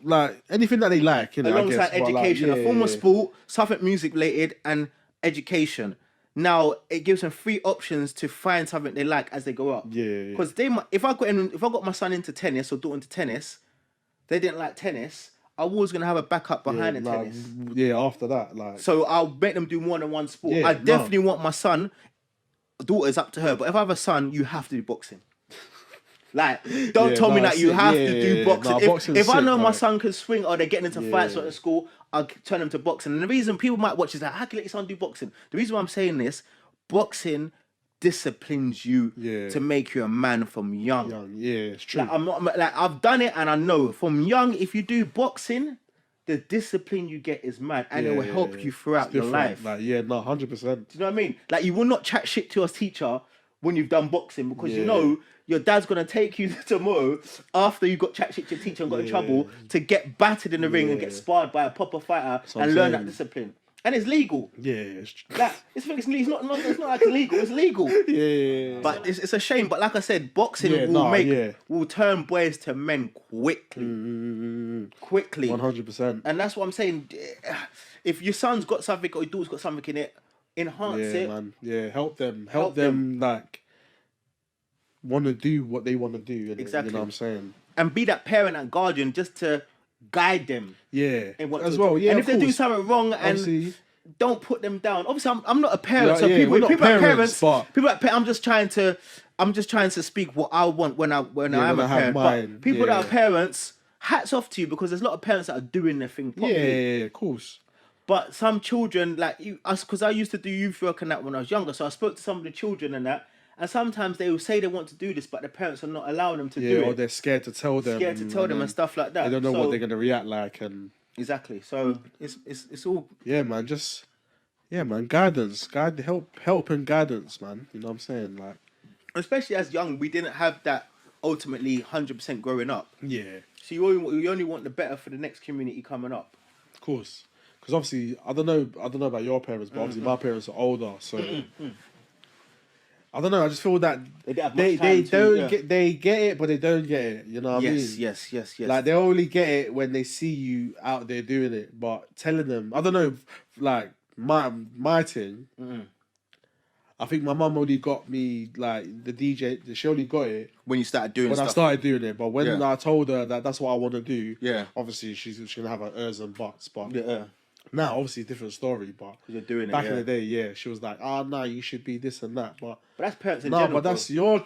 Like anything that they like, you know, alongside education, a form of sport, something music related, and education. Now it gives them 3 options to find something they like as they go up. Yeah. Because if I got my son into tennis or daughter into tennis, they didn't like tennis. I was gonna have a backup behind the tennis. Yeah, after that, like. So I'll make them do more than one sport. I definitely want my son. Daughter's up to her, but if I have a son, you have to do boxing. Like, don't tell me that you have to do boxing. If I know my son can swing or they're getting into fights at school, I'll turn them to boxing. And the reason people might watch is like, how can you let your son do boxing? The reason why I'm saying this, boxing disciplines you to make you a man from young. Yeah, it's true. Like, I've done it and I know from young, if you do boxing, the discipline you get is mad and it will help you throughout your life. Like, 100%. Do you know what I mean? Like, you will not chat shit to your teacher when you've done boxing because you know your dad's going to take you tomorrow after you got chat shit to your teacher and got in trouble to get battered in the ring and get sparred by a proper fighter and learn that discipline. And it's legal. Yeah, it's true. Like, it's not like illegal, it's legal. Yeah. But it's a shame. But like I said, boxing will turn boys to men quickly. Quickly. 100%. And that's what I'm saying. If your son's got something or your daughter's got something in it, enhance it. Man. Yeah, help them like want to do what they want to do. Exactly. You know what I'm saying? And be that parent and guardian just to guide them. Yeah. As well. Yeah. And if they do something wrong and don't put them down. Obviously, I'm not a parent, so people are parents. I'm just trying to speak what I want when I am a parent. But people that are parents, hats off to you because there's a lot of parents that are doing their thing properly. Yeah, of course. But some children, like us, because I used to do youth work and that when I was younger, so I spoke to some of the children and that, and sometimes they will say they want to do this, but the parents are not allowing them to do it. Or they're scared to tell them. And stuff like that. They don't know what they're going to react like. And exactly. So it's all... Yeah, man, guidance. Help and guidance, man. You know what I'm saying? Like, especially as young, we didn't have that ultimately 100% growing up. Yeah. So you only want the better for the next community coming up. Of course. Because obviously, I don't know about your parents, but obviously my parents are older, so I don't know. I just feel that They don't have they much time they get it, but they don't get it. You know what I mean? Yes. Like they only get it when they see you out there doing it. But telling them, I don't know, like my thing. Mm-hmm. I think my mum only got me like the DJ. She only got it when you started doing. When stuff. I started doing it, but when I told her that that's what I want to do, yeah, obviously she's gonna have her ears and buts. But yeah. now, obviously, different story. But you're doing back it, in the day, yeah, she was like, "Oh no, you should be this and that." But that's parents in general. No, but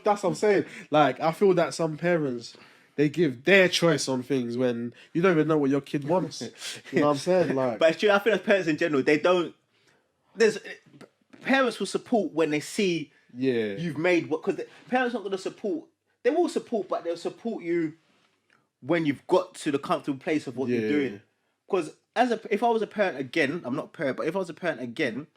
that's what I'm saying. Like, I feel that some parents they give their choice on things when you don't even know what your kid wants. You know what I'm saying? Like, but it's true. I feel like parents in general, they don't. Parents will support when they see you've made what, because parents aren't going to support. They will support, but they'll support you when you've got to the comfortable place of what you're doing. Because if I was a parent again, I'm not a parent, but if I was a parent again,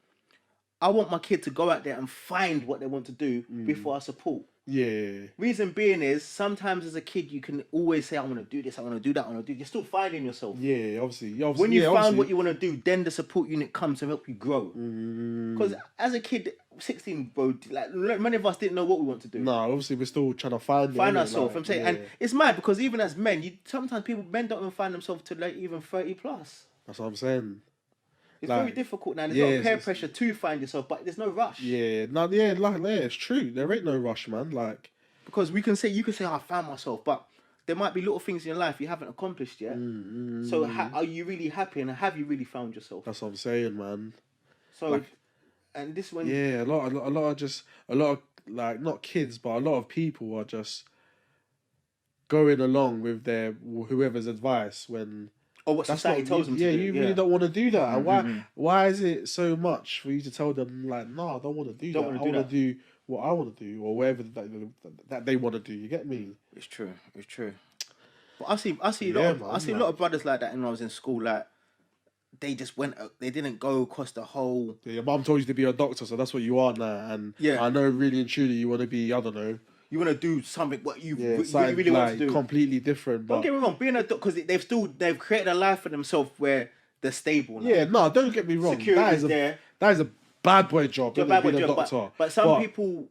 I want my kid to go out there and find what they want to do before I support. Yeah. Reason being is sometimes as a kid you can always say I want to do this, I want to do that, I want to do. You're still finding yourself. Yeah, obviously. When you found what you want to do, then the support unit comes to help you grow. Because as a kid, 16, bro, like many of us didn't know what we want to do. No, obviously we're still trying to find ourselves. Like, I'm saying, and it's mad because even as men, sometimes men don't even find themselves to like even 30 plus. That's what I'm saying. It's very difficult now. There's a lot of peer pressure to find yourself, but there's no rush. It's true. There ain't no rush, man. Like, because you can say, I found myself, but there might be little things in your life you haven't accomplished yet. So are you really happy, and have you really found yourself? That's what I'm saying, man. So, like, and this one, a lot of like not kids, but a lot of people are just going along with their whoever's advice when. Or what society tells them to do. You really don't want to do that. Why is it so much for you to tell them, like, no, I don't want to do that. I want to do what I want to do, or whatever that they want to do. You get me? It's true. But I see a lot of brothers like that when I was in school. Like, they just they didn't go across the whole... Yeah, your mum told you to be a doctor, so that's what you are now. And I know really and truly you want to be, I don't know... You want to do something what you really want to do. Completely different. But... Don't get me wrong, being a doctor, because they've created a life for themselves where they're stable now. Yeah, no, don't get me wrong. Security's there. That is a bad boy job. Being a doctor. But some people...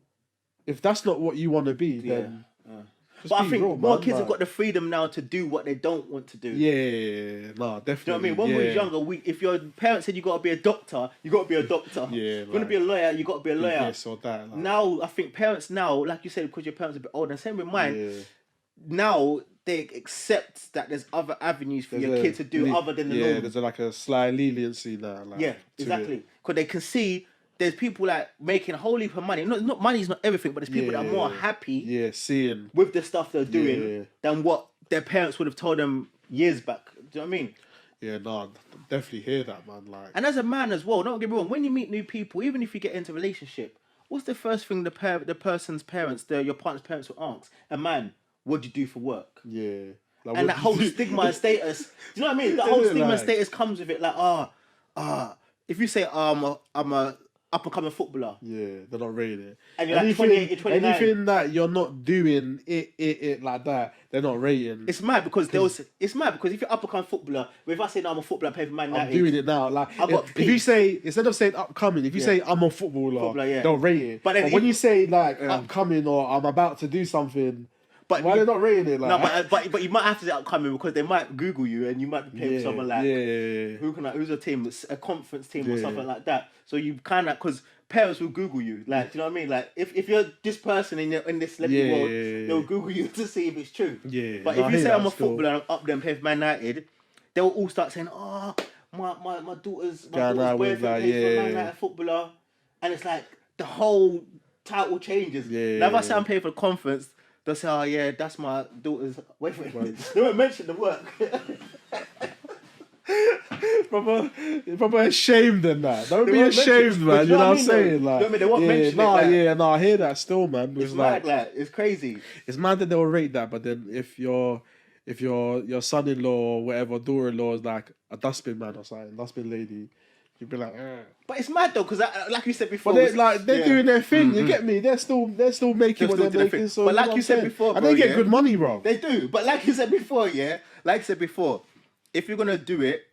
If that's not what you want to be, then... But I think more kids have got the freedom now to do what they don't want to do. Yeah, no, definitely. Do you know what I mean? When we were younger, if your parents said you got to be a doctor, you got to be a doctor. Yeah, if you want to be a lawyer, you got to be a lawyer. Yes, or that. Like. Now, I think parents now, like you said, because your parents are a bit older, and same with mine, now they accept that there's other avenues for your kid to do other than the norm. Yeah, there's like a slight leniency now. Like, yeah, exactly. Because they can see there's people like making a whole heap of money. Not money's not everything, but there's people that are more happy seeing with the stuff they're doing than what their parents would have told them years back. Do you know what I mean? Yeah, no, definitely hear that, man. Like, and as a man as well, don't get me wrong, when you meet new people, even if you get into a relationship, what's the first thing the person's parents, your partner's parents will ask? A man, what do you do for work? Yeah. Like, and that whole stigma and status, do you know what I mean? The whole stigma and status comes with it, like, if you say, I'm a up-and-coming footballer. Yeah, they're not rating it. And you're like 28, you're 29. Anything that you're not doing it like that, they're not rating. It's mad because if you're up-and-coming footballer, if I say no, I'm a footballer, I play for Man United. I'm doing it now. Like, if you say, instead of saying upcoming, if you say I'm a footballer, they'll rate it. But when you say like upcoming or I'm about to do something... But why are they not rating it? Like? No, but you might have to say upcoming because they might Google you and you might be playing with someone like who's a team, a conference team or something like that. So you kind of, because parents will Google you, like, do you know what I mean? Like if you're this person in this celebrity world, they'll Google you to see if it's true. Yeah. But if you say I'm a footballer and I'm up there and playing for Man United, they'll all start saying, my daughter's boyfriend plays for Man United footballer, and it's like the whole title changes. Now if I say I'm playing for the conference. They'll say, that's my daughter's boyfriend. They won't mention the work. Proper ashamed in that. Don't be ashamed, man. You know what I'm saying? Like, they won't mention it. I hear that still, man. It's mad, like, it's crazy. It's mad that they'll rate that, but then if your son-in-law or whatever, daughter-in-law is like a dustbin man or something, dustbin lady, you'd be like, But it's mad though, because like you said before, but they're doing their thing. You get me? They're still making what they're making. So, but like you said before, and they get good money, bro. They do. But like you said before, if you're gonna do it,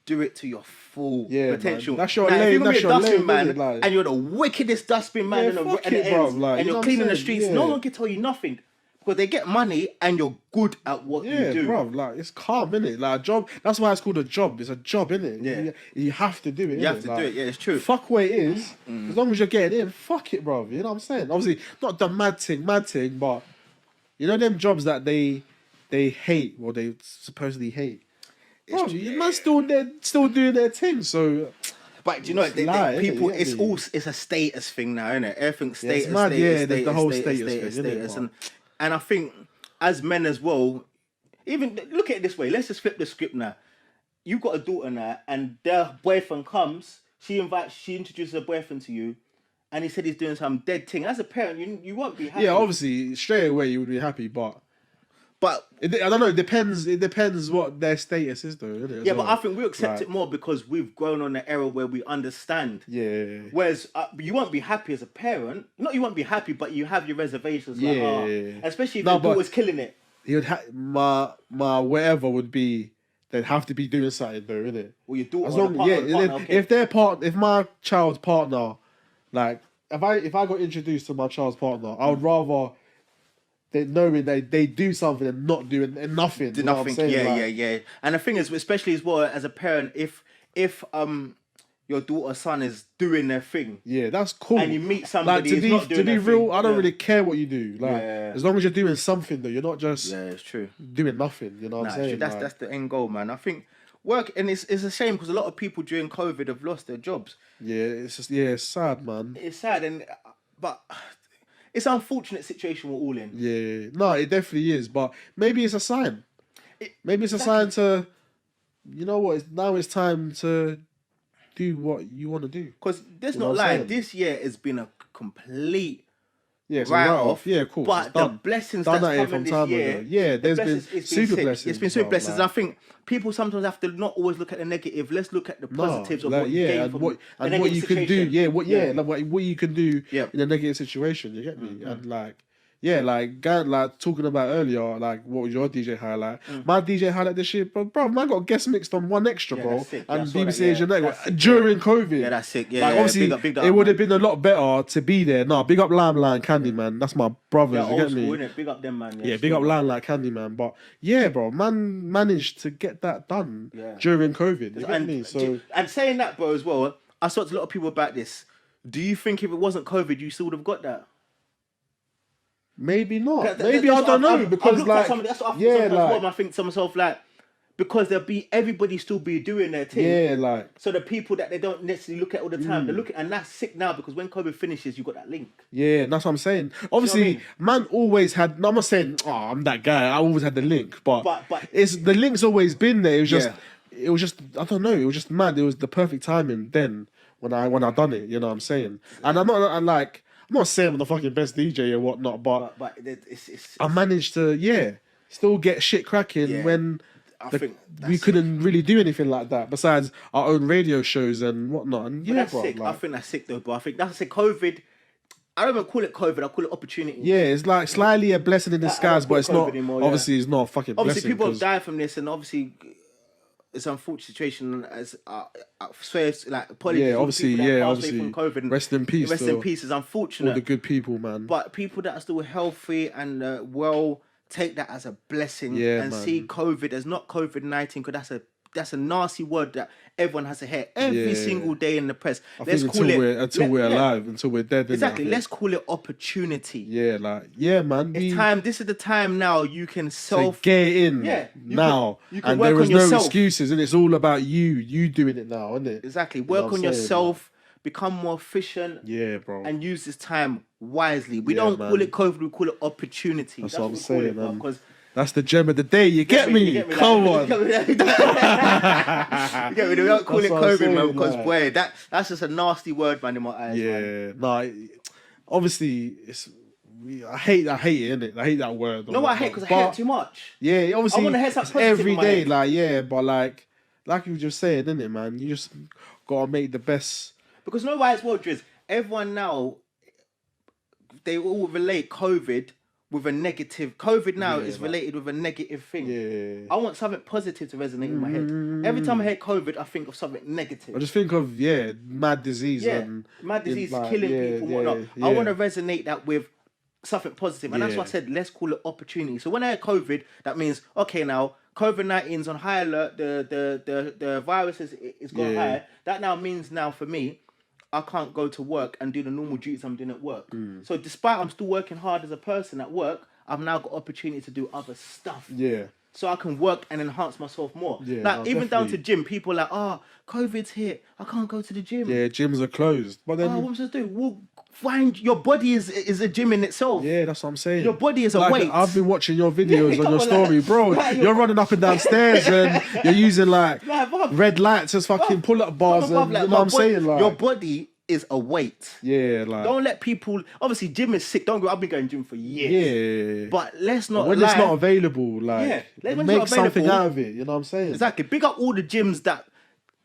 do it to your full Yeah, potential. man. That's your now, if lane, you're gonna that's be a your dustbin lane, man, innit? Like- and you're the wickedest dustbin man, Yeah, and, fuck and, it, it bruv, ends, like, and you you're know what I'm cleaning the saying? streets, Yeah. no one can tell you nothing. Because they get money and you're good at what you Yeah, do. bro, like it's calm, innit? Like a job. That's why it's called a job. It's a job, innit? Yeah. You have to do it. You have to like, do it, yeah, it's true. Fuck where it is. As long as you're getting in, fuck it, bro. You know what I'm saying? Obviously, not the mad thing, but you know them jobs that they hate or they supposedly hate. Bro, you man still doing their thing. So, but do you know what? People, it's a status thing now, isn't it? Everything's status. It's mad, status, the whole status thing, innit, bro? And I think as men as well, even look at it this way. Let's just flip the script now. You've got a daughter now, and their boyfriend comes. She introduces her boyfriend to you, and he said he's doing some dead thing. As a parent, you won't be happy. Yeah, obviously, straight away you would be happy, but I don't know. It depends what their status is, though. Isn't it, yeah, but I think we accept it more because we've grown on the era where we understand. Yeah. Whereas you won't be happy as a parent. Not you won't be happy, but you have your reservations. Yeah. Especially if your daughter's killing it. He would my whatever would be. They'd have to be doing something, though, innit? Well, your daughter. As long, if my child's partner, like if I got introduced to my child's partner, I would rather. They knowing they do something and not doing and nothing. Do you know nothing. What I'm saying? Yeah. And the thing is, especially as well as a parent, if your daughter or son is doing their thing, yeah, that's cool. And you meet somebody like, who's not doing to be their real, thing, I don't really care what you do. Like as long as you're doing something, though, you're not just it's true doing nothing. You know what I'm saying? That's the end goal, man. I think work, and it's a shame because a lot of people during COVID have lost their jobs. Yeah, it's sad, man. It's sad, but. It's an unfortunate situation we're all in. Yeah, no, it definitely is. But maybe it's a sign. Maybe it's a sign to, you know what? Now it's time to do what you want to do. Because there's not lying. This year has been a complete write-off. Yeah, cool. But the blessings that's coming this year, yeah, there's been super blessings. It's been super blessings. Like, I think people sometimes have to not always look at the negative. Let's look at the positives of what you gain from what you can do. What you can do in a negative situation. You get me? Mm-hmm. And like talking about earlier, like what was your DJ highlight? My DJ highlight this year, bro, man got guest mixed on One Extra, bro, and BBC Asian Network during COVID. Yeah, that's sick. Yeah, like, obviously, big up, it would have been a lot better to be there. No, big up Limelight Candy, man. That's my brothers. You get me? Big up them, man. Yeah, big up Limelight Candy, man. But yeah, bro, man managed to get that done during COVID. You get me? So and saying that, bro, as well, I talked to a lot of people about this. Do you think if it wasn't COVID, you still would have got that? Maybe not. Maybe I don't know because like that's what I think to myself like because everybody still be doing their thing. Yeah, like so the people that they don't necessarily look at all the time, they look at, and that's sick now because when COVID finishes, you got that link. Yeah, that's what I'm saying. Obviously, man always had. I'm not saying I'm that guy. I always had the link, but it's the link's always been there. It was just I don't know. It was just mad. It was the perfect timing then when I done it. You know what I'm saying? And I'm not saying I'm the fucking best DJ or whatnot, but it's I managed to still get shit cracking when we couldn't really do anything like that besides our own radio shows and whatnot. And that's sick. I think that's sick though, bro. I think that's COVID. I don't even call it COVID. I call it opportunity. Yeah, it's like slightly a blessing in disguise, but it's not. Anymore, obviously, it's not a fucking. Obviously, blessing people have died from this, and obviously. It's an unfortunate situation as like apologies obviously from COVID. Rest in peace. Rest in peace is unfortunate. All the good people, man. But people that are still healthy and well take that as a blessing and see COVID as not COVID-19 because that's a nasty word that everyone has to hear every single day in the press. Let's call it until we're alive, until we're dead. Exactly. Let's call it opportunity. Yeah, man. It's time. This is the time now. You can get in. Now, you can and work there is on yourself. No excuses, and it's all about you doing it now, isn't it? Exactly. Work on yourself. Become more efficient. Yeah, bro. And use this time wisely. We don't call it COVID. We call it opportunity. That's what I'm saying, man. Because that's the gem of the day. You get me? Come on. You get me? We don't call it COVID, man, because boy, that's just a nasty word, man, in my eyes. Yeah, no. Obviously, I hate it, innit? I hate that word. No, I hate because I hate it too much. Yeah, obviously, I want to hear something every day, but like you were just saying, innit, man? You just gotta make the best. Because you know why it's well, Drizz? Everyone now, they all relate COVID with a negative. COVID now is related with a negative thing. Yeah. I want something positive to resonate in my head. Every time I hear COVID, I think of something negative. I just think of mad disease and mad disease killing people and whatnot. I want to resonate that with something positive, and that's why I said let's call it opportunity. So when I hear COVID, that means okay, now COVID-19's on high alert. The virus is gone higher. That now means for me, I can't go to work and do the normal duties I'm doing at work. So despite I'm still working hard as a person at work, I've now got opportunity to do other stuff. Yeah. So I can work and enhance myself more. Yeah, like even down to gym, people are like, COVID's hit. I can't go to the gym. Yeah, gyms are closed. But then what am I supposed to do? Well, find your body is a gym in itself. Yeah, that's what I'm saying. Your body is a weight. I've been watching your videos on your story, bro. You're running up and down stairs and you're using red lights as fucking pull-up bars. And, you know what I'm saying? Your body is a weight. Yeah, don't let people. Obviously, gym is sick. Don't go. I've been going to gym for years. Yeah, but let's not. When it's not available, make something out of it. You know what I'm saying? Exactly. Big up all the gyms that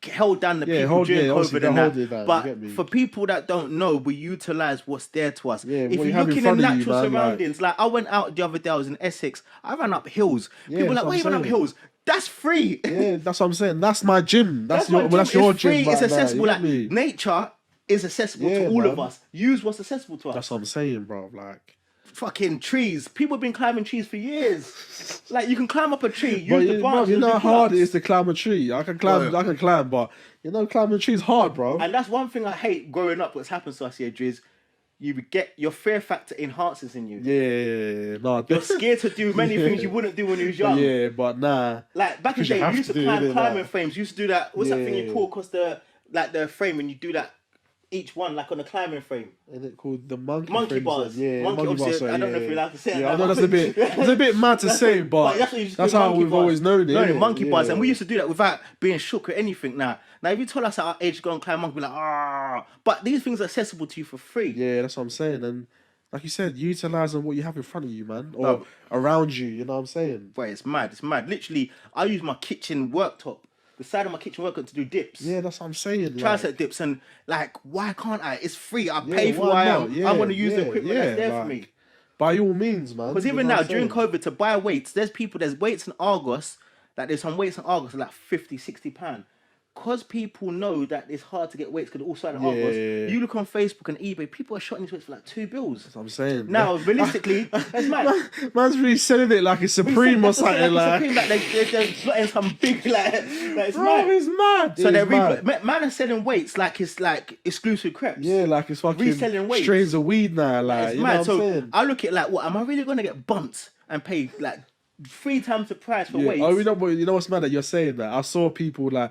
held down the people during COVID and that. But for people that don't know, we utilize what's there to us. Yeah, if you're looking in natural surroundings, like I went out the other day. I was in Essex. I ran up hills. People are like, why you run up hills? That's free. Yeah, that's what I'm saying. That's my gym. That's your gym. It's accessible. Like nature is accessible to all of us. Use what's accessible to us. That's what I'm saying, bro. Like fucking trees. People have been climbing trees for years. Like you can climb up a tree. Use the branches. You know how hard it is to climb a tree. I can climb, but climbing a tree is hard, bro. And that's one thing I hate growing up. What's happened to us here, Drizz. You get your fear factor enhances in you. Yeah, no. You're scared to do many things you wouldn't do when you was young. Yeah, but nah. Like back in the day, you used to climb climbing frames. You used to do that. What's that thing you pull across the frame when you do that? Each one like on a climbing frame. Is it called the monkey bars? Yeah, monkey bars. I don't know if you're allowed to say it. Yeah, I know it's a bit mad to say, but that's how we've always known it. Monkey bars, and we used to do that without being shook or anything. Now if you told us at our age to go and climb monkey, we're like, but these things are accessible to you for free. Yeah, that's what I'm saying, and like you said, utilising what you have in front of you, man, or around you. You know what I'm saying? Boy, it's mad. It's mad. Literally, I use my kitchen worktop. The side of my kitchen worktop to do dips. Yeah, that's what I'm saying. Tricep dips, and why can't I? It's free. I pay for what I am. I want to use the equipment that's there for me. By all means, man. Because even now, during COVID, to buy weights, there's weights in Argos, there's some weights in Argos like £50, £60. Because people know that it's hard to get weights because also in Argos, you look on Facebook and eBay, people are shotting these weights for like £2. That's what I'm saying. Now, realistically, that's mad. Man's really selling it like it's Supreme or something. Like they're slotting some big, it's bro, mad. It's mad. So they're man are selling weights like it's like exclusive crepes. Yeah, like it's fucking reselling weights. Strains of weed now. Like, it's you mad. know what I'm saying? I look at it like, what, am I really going to get bumped and pay like 3 times the price for weights? Oh, you know what's mad that you're saying that? I saw people like,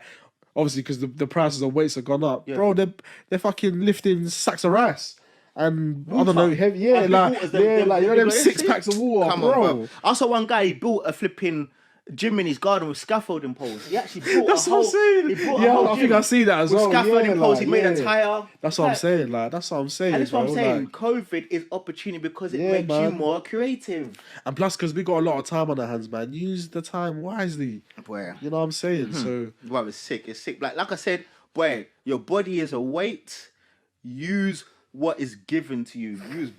obviously, because the prices of weights have gone up, bro. They're fucking lifting sacks of rice and water. I don't know, heavy. Yeah, them 6 packs of water, Come on, bro. I saw one guy, he built a flipping gym in his garden with scaffolding poles. He actually built that's what I'm saying. I think I see that as well. Scaffolding poles. He made a tire. That's what I'm saying. That's what I'm saying. And that's what I'm saying. COVID is opportunity because it makes you more creative. And plus, because we got a lot of time on our hands, man. Use the time wisely. Boy, you know what I'm saying. So, well, it's sick. It's sick. Like I said, boy, your body is a weight. Use what is given to you. Use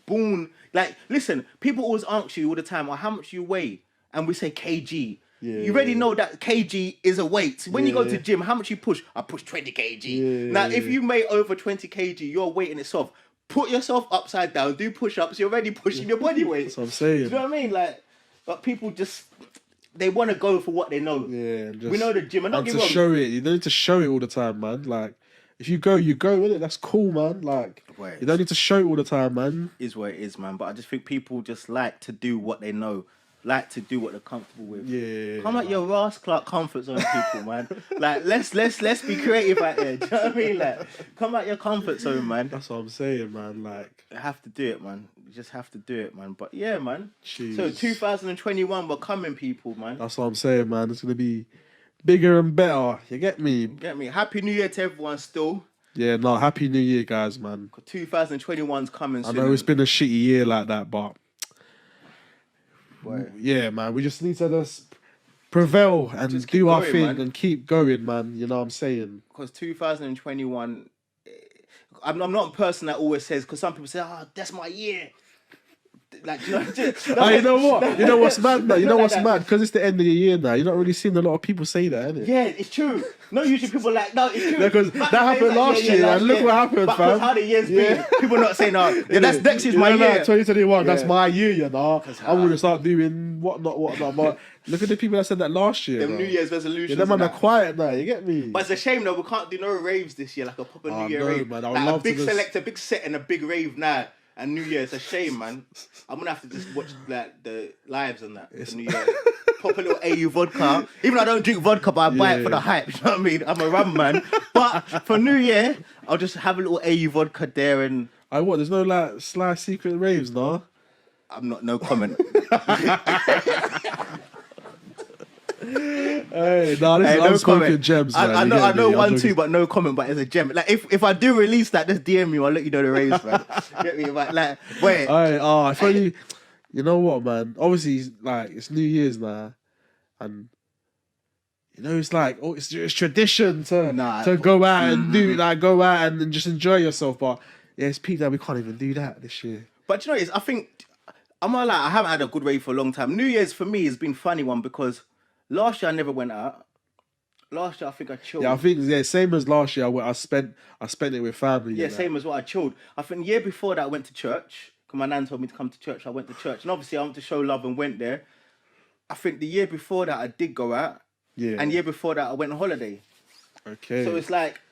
listen. People always ask you all the time, how much you weigh, and we say kg. Yeah, you already know that kg is a weight. When you go to gym, how much you push? I push 20 kg. Yeah, now, if you weigh over 20 kg, your weight in itself, put yourself upside down, do push-ups, you're already pushing your body weight. That's what I'm saying. Do you know what I mean? But people just, they want to go for what they know. Yeah. We know the gym. And to show it. You don't need to show it all the time, man. Like, if you go, you go with it. That's cool, man. Like, you don't need to show it all the time, man. Is what it is, man. But I just think people just like to do what they know. Like to do what they're comfortable with. Yeah. Come at your Ross Clark comfort zone, people, man. Let's be creative out there. Do you know what I mean? Come at your comfort zone, man. That's what I'm saying, man. You have to do it, man. You just have to do it, man. But yeah, man. Jeez. So 2021, we're coming, people, man. That's what I'm saying, man. It's gonna be bigger and better. You get me? Happy New Year to everyone, still. Yeah, no. Happy New Year, guys, man. 2021's coming soon. I know it's been a shitty year like that, but. Yeah, man. We just need to just prevail and just do our thing, man. And keep going, man. You know what I'm saying? Because 2021, I'm not a person that always says, because some people say, that's my year. Like, you know what? You know what's mad? You know what's mad? Because it's the end of the year now. You're not really seeing a lot of people say that, innit? Yeah, it's true. Not usually people like, no, it's true. Because that happened last year, and look what happened, but fam. how the year's been. People not saying, that's next year's my year. Like 2021, that's my year, you know. I'm going to start doing whatnot. But look at the people that said that last year. Them New Year's resolutions. Them man are quiet now, you get me? But it's a shame, though, we can't do no raves this year, like a proper New Year rave. Man, like a big select, a big set and a big rave now. And New Year, it's a shame, man. I'm gonna have to just watch like the lives and that. The New Year. Pop a little AU vodka. Even though I don't drink vodka, but I buy it for the hype. You know what I mean? I'm a rum man. But for New Year, I'll just have a little AU vodka there and. There's no like sly secret raves, no? I'm not. No comment. Hey, no, this is Unspoken gems. I know one, two, but no comment. But it's a gem. Like if I do release that, just DM me. I'll let you know the raves, man. Get me? But like, wait. I feel you know what, man? Obviously, like it's New Year's now, and you know it's like it's tradition to go out and go out and just enjoy yourself. But yeah, it's peak that we can't even do that this year. But you know, I think I'm not like I haven't had a good rave for a long time. New Year's for me has been a funny one because. Last year I never went out. Last year I think I chilled. Yeah, I think same as last year. I spent it with family. Yeah, same as what I chilled. I think the year before that I went to church. Because my nan told me to come to church. I went to church, and obviously I went to show love and went there. I think the year before that I did go out. Yeah. And the year before that I went on holiday. Okay. So it's like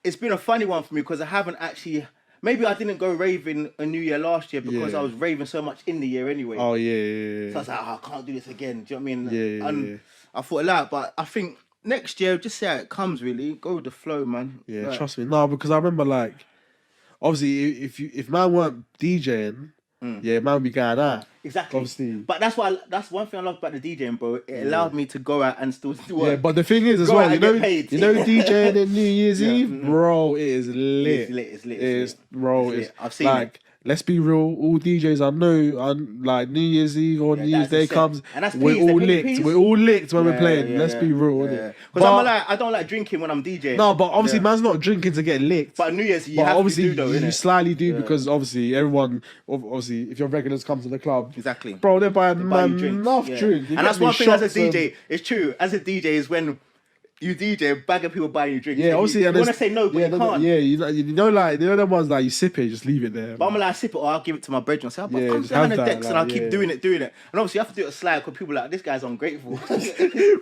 it's been a funny one for me because I haven't actually. Maybe I didn't go raving a New Year last year because I was raving so much in the year anyway. Oh, yeah. So I was like, I can't do this again. Do you know what I mean? Yeah. I thought a lot, but I think next year, just see how it comes, really. Go with the flow, man. Yeah, like, trust me. No, because I remember, like, obviously, if man weren't DJing, man would be going out. Exactly. Obviously. But that's one thing I love about the DJing, bro. It allowed me to go out and still do work. Yeah, but the thing is, as well, you know DJing in New Year's Eve? Bro, it is lit. It's lit. Lit. I've seen it. Let's be real. All DJs I know, like New Year's Eve or New Year's Day comes, we're all licked. We're all licked when we're playing. Let's be real, innit? Because I don't like drinking when I'm DJing. No, but obviously, man's not drinking to get licked. But New Year's, you have to do though, innit? You slightly do because obviously everyone, if your regulars come to the club, exactly, bro, they're buying enough drink. And that's one thing as a DJ. It's true. As a DJ is when. You DJ, a bag of people buying you drinks. Yeah, obviously. You want to say no, but you can't. Yeah, you know them ones like you sip it, just leave it there. But I'm like, sip it or I'll give it to my brethren. Say, come down the decks and I'll keep doing it. And obviously you have to do it a slide because people are like, this guy's ungrateful.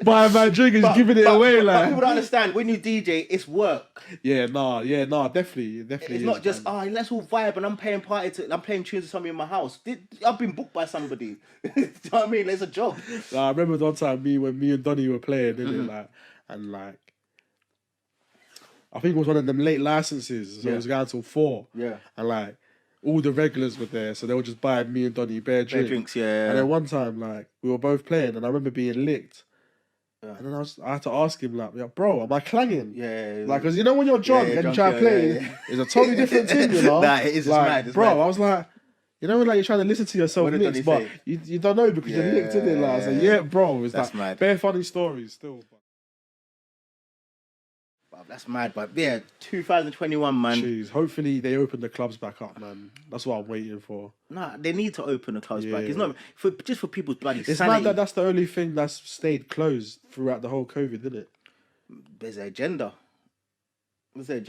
Buying my drink and giving it away. But people don't understand, when you DJ, it's work. Yeah, definitely. It's not just, let's all vibe and I'm playing tunes to somebody in my house. I've been booked by somebody. Do you know what I mean? It's a job. I remember one time when me and Donnie were playing, and like, I think it was one of them late licenses, so it was going till 4. Yeah. And like, all the regulars were there, so they were just buying me and Donnie bare drinks. Yeah. And then one time, like, we were both playing, and I remember being licked. Yeah. And then I had to ask him, like, bro, am I clanging? Yeah. Like, because you know when you're drunk and you try to play, it's a totally different thing, you know? Nah, it is mad. Bro, I was like, you know, like you're trying to listen to yourself mix, but you don't know because you're licked in it. Like, I was like, bro, it's like mad. Bare funny stories still. That's mad, but yeah, 2021, man. Jeez, hopefully they open the clubs back up, man. That's what I'm waiting for. Nah, they need to open the clubs back. It's not just for people's bloody sanity. It's mad that's the only thing that's stayed closed throughout the whole COVID, isn't it? There's an agenda. We don't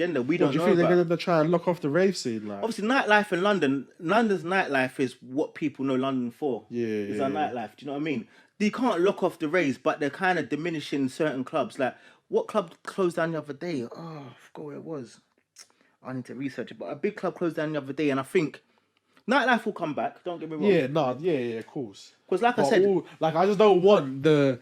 know. Do you think they're going to try and lock off the rave scene? Like? Obviously, nightlife in London. London's nightlife is what people know London for. It's our nightlife. Do you know what I mean? You can't lock off the raves, but they're kind of diminishing certain clubs. Like, what club closed down the other day? Oh, I forgot where it was. I need to research it. But a big club closed down the other day, and I think nightlife will come back. Don't get me wrong. Yeah, of course. Because like I said... I just don't want the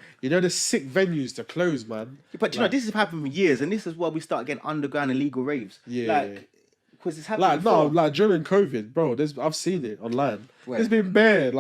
sick venues to close, man. But you know, this has happened for years, and this is where we start getting underground illegal raves. Because it's happened before. During COVID, bro, I've seen it online. Where? There's been bare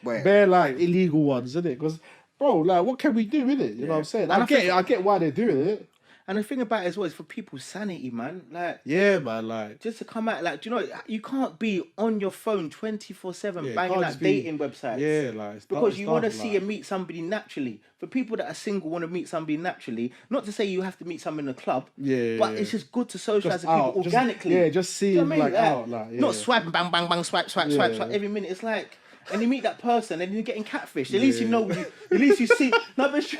illegal ones, isn't it? Because, bro, like, what can we do with it? You know what I'm saying? I get why they're doing it. And the thing about it as well is for people's sanity, man. Like, yeah, man. Like, just to come out, like, do you know, you can't be on your phone 24/7 banging out dating websites. Yeah, like, because you want to see and meet somebody naturally. For people that are single, want to meet somebody naturally. Not to say you have to meet someone in a club. But it's just good to socialize with people organically. Just seeing out. Not swiping, bang, bang, bang, swipe every minute. It's like. and you meet that person and you're getting catfished. At least you know. At least you see. No, but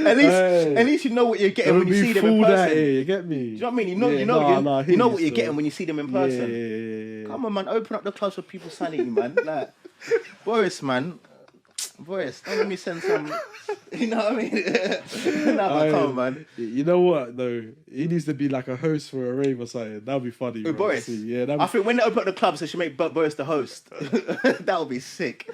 at least you know what you're getting when you see them in person. You get me? Do you know what I mean? You know what you're getting when you see them in person. Yeah. Come on, man. Open up the clubs for people sanity, man. Like, Boris, man. Boris, don't let me send some. You know what I mean? No, come on, man. You know what, though? He needs to be like a host for a rave or something. That would be funny. With Boris? Yeah, I think when they open up the clubs, they should make Boris the host. That would be sick.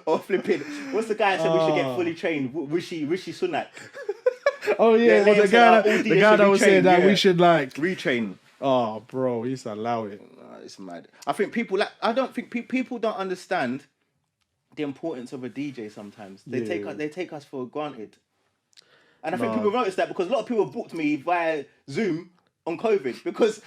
Or flipping. What's the guy that said we should get fully trained? Rishi Sunak. Oh, yeah. Well, the guy that was saying that we should, like... retrain. Oh, bro, he used to allow it. It's mad. I think people... I don't think people don't understand the importance of a DJ sometimes. They take us for granted. And I think people notice that because a lot of people booked me via Zoom on COVID because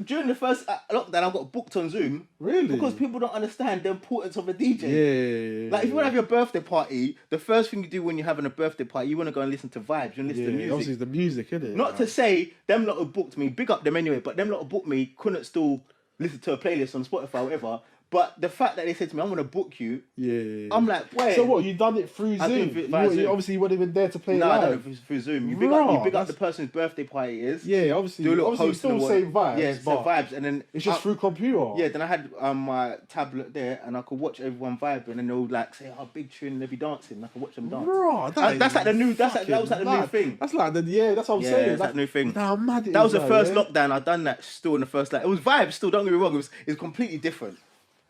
during the first lockdown I got booked on Zoom. Really? Because people don't understand the importance of a DJ. Yeah. Like if you want to have your birthday party, the first thing you do when you're having a birthday party, you want to go and listen to vibes, you want to listen to music. Obviously it's the music, isn't it? Not to say them lot who booked me, big up them anyway, but them lot who booked me couldn't still listen to a playlist on Spotify or whatever. But the fact that they said to me, I'm going to book you, I'm like, wait. So what, you done it through Zoom? You obviously you weren't even there to play it live. No, I done it through Zoom. You big up the person's birthday party is. Yeah, obviously. Do a little obviously host you still say vibes. Yeah, say vibes. And then it's just through computer. Yeah, then I had my tablet there and I could watch everyone vibe and then they would like say, oh, big tune and they'd be dancing. And I could watch them dance. Bro, that's like the new, that was like the new thing. That's like that's what I'm saying. That's that new thing. Nah, mad that was the first lockdown. I done that still in the first, it was vibes still, don't get me wrong. It was completely different.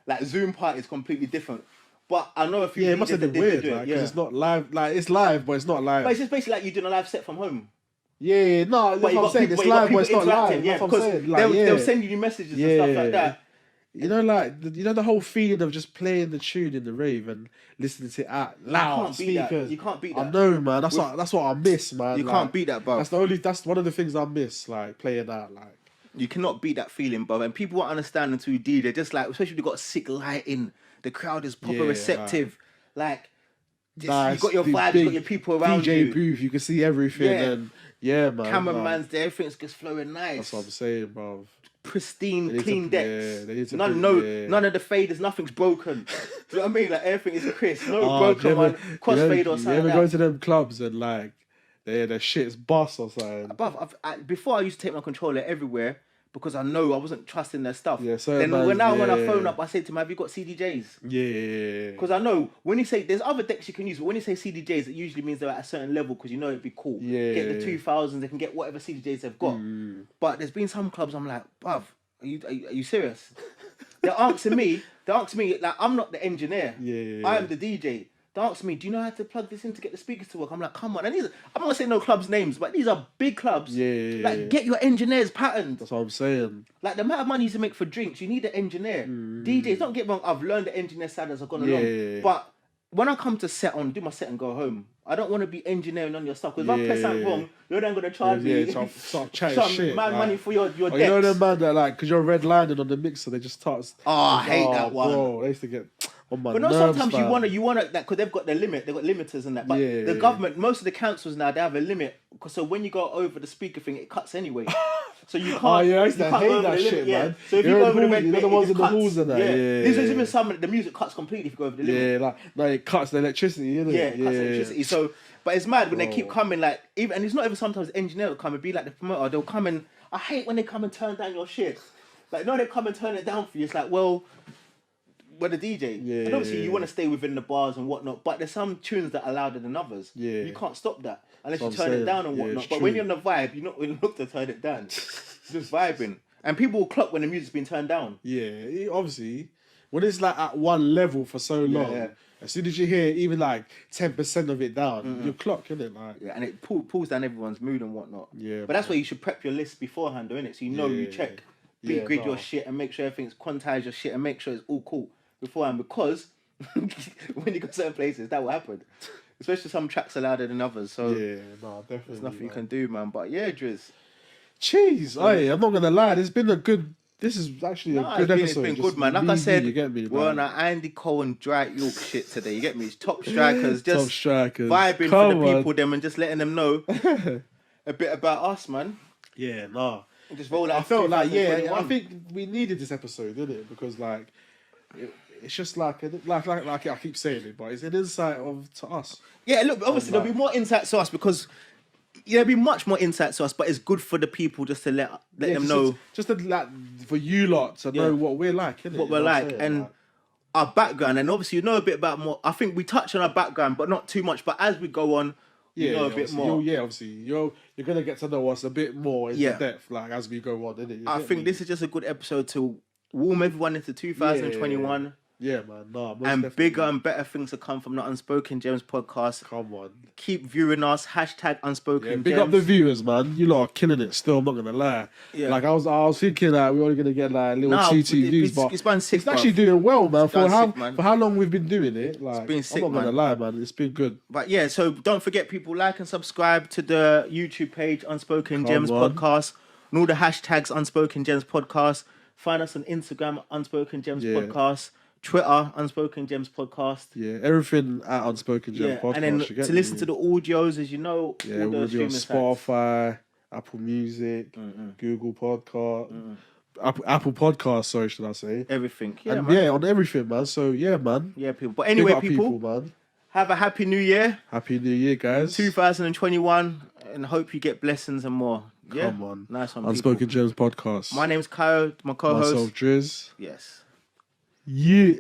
Like Zoom party is completely different, but I know a few. Yeah, it must have been weird, because it's not live. Like it's live, but it's not live. But it's just basically like you doing a live set from home. Yeah, no, that's what I'm saying. It's live, but it's not live. Yeah, because they'll send you messages and stuff like that. You know, like the whole feeling of just playing the tune in the rave and listening to it at loud speakers. You can't beat that. I know, man. That's what I miss, man. You can't beat that, bro. That's one of the things I miss, like playing that, like. You cannot beat that feeling, bro. And people won't understand until you do. They're just like, especially if you've got sick lighting, the crowd is proper receptive. Like nice, you got your vibes, you got your people around DJ you. booth, you can see everything, and man. Cameraman's there, everything's just flowing nice. That's what I'm saying, bro. Pristine, clean decks. None of the faders, nothing's broken. Do you know what I mean? Like everything is crisp. No broken one, crossfade or something. You ever go to them clubs and like the shit's bust or something? Before I used to take my controller everywhere because I know I wasn't trusting their stuff. Yeah, so then when I phone up, I say to him, have you got CDJs? Yeah. Because I know when you say there's other decks you can use, but when you say CDJs, it usually means they're at a certain level because you know it'd be cool. Yeah. Get the 2000s, they can get whatever CDJs they've got. But there's been some clubs I'm like, bruv, are you serious? They're asking me, like I'm not the engineer. Yeah. I am the DJ. They asked me, do you know how to plug this in to get the speakers to work? I'm like, come on. And I'm not going to say no clubs' names, but these are big clubs. Yeah. Like, get your engineers patterned. That's what I'm saying. Like, the amount of money you make for drinks, you need an engineer. DJs, don't get me wrong, I've learned the engineer side as I've gone along. But when I come to do my set and go home, I don't want to be engineering on your stuff. Because if I press something wrong, you're then going to charge me start chatting shit. Money for your decks. You know them man that, like, because you're redlining on the mixer, they just start... Oh, I hate that one. Bro, they used to get... But no, sometimes you wanna that because they've got their limit, they've got limiters and that. But the government, most of the councils now, they have a limit. So when you go over the speaker thing, it cuts anyway. So you can't. I used to hate that shit, man. So if you go over the red, the ones in the halls and that. This is even some the music cuts completely if you go over the limit. Yeah, like it cuts the electricity, isn't it? Yeah, it cuts electricity. So, but it's mad when they keep coming. Like even, and it's not even sometimes the engineer will come and be like the promoter. They'll come and I hate when they come and turn down your shit. Like no, they come and turn it down for you. It's like we're the DJ. And obviously you want to stay within the bars and whatnot, but there's some tunes that are louder than others. Yeah. You can't stop that unless you turn it down and whatnot. But when you're on the vibe, you're not going to look to turn it down. Just vibing. And people will clock when the music's been turned down. Yeah, obviously. When it's like at one level for so long, as soon as you hear even like 10% of it down, you clock, innit? Like, and it pulls down everyone's mood and whatnot. Yeah. But that's why you should prep your list beforehand, though, innit? So you know you check, grid your shit and make sure everything's quantize your shit and make sure it's all cool beforehand, because when you go certain places that will happen, especially some tracks are louder than others, so definitely there's nothing you can do, man. But yeah, Drizz, cheese, I'm not gonna lie, this is actually a good episode. It's been good, man. Like I said, you get me, we're on an Andy Cole and Dwight York shit today, you get me? It's top strikers, just top strikers, vibing for the people them and just letting them know a bit about us, man. Yeah, Just roll out. I felt like, I 2021. think we needed this episode, didn't it? Because like, it's just like I keep saying it, but it's an insight to us. Yeah, look, obviously there'll be more insight to us because there'll be much more insight to us, but it's good for the people just to let them know. Just to, like, for you lot to know what we're like, innit? What we're like, and our background, and obviously you know a bit about more. I think we touch on our background, but not too much. But as we go on, you know a bit more. Obviously, you're gonna get to know us a bit more into depth, like as we go on, innit? I think this is just a good episode to warm everyone into 2021. Yeah, man. Nah, most and definitely. bigger and better things to come from the Unspoken Gems podcast. Come on. Keep viewing us. #Unspoken Gems. Big up the viewers, man. You lot are killing it still, I'm not going to lie. Yeah. Like, I was thinking that we're only going to get like little TT views, but it's actually doing well, man. For man. how long we've been doing it. Like, it's been sick, I'm not going to lie, man. It's been good. But yeah, so don't forget, people, like and subscribe to the YouTube page, Unspoken Gems Podcast, and all the hashtags Unspoken Gems Podcast. Find us on Instagram, Unspoken Gems Podcast. Twitter, Unspoken Gems Podcast. Yeah, everything at Unspoken Gems Podcast. And then to listen to the audios, as you know, all we'll the be on streaming Spotify, Apple Music, Google Podcast, Apple Podcast. Sorry, should I say everything? Yeah, man. On everything, man. So yeah, man. Yeah, people. But anyway, people, man. Have a happy New Year. Happy New Year, guys. 2021, and hope you get blessings and more. Come on, nice one. Unspoken Gems Podcast. My name's Kio, my co-host. Myself, Drizz. Yes. Yeah.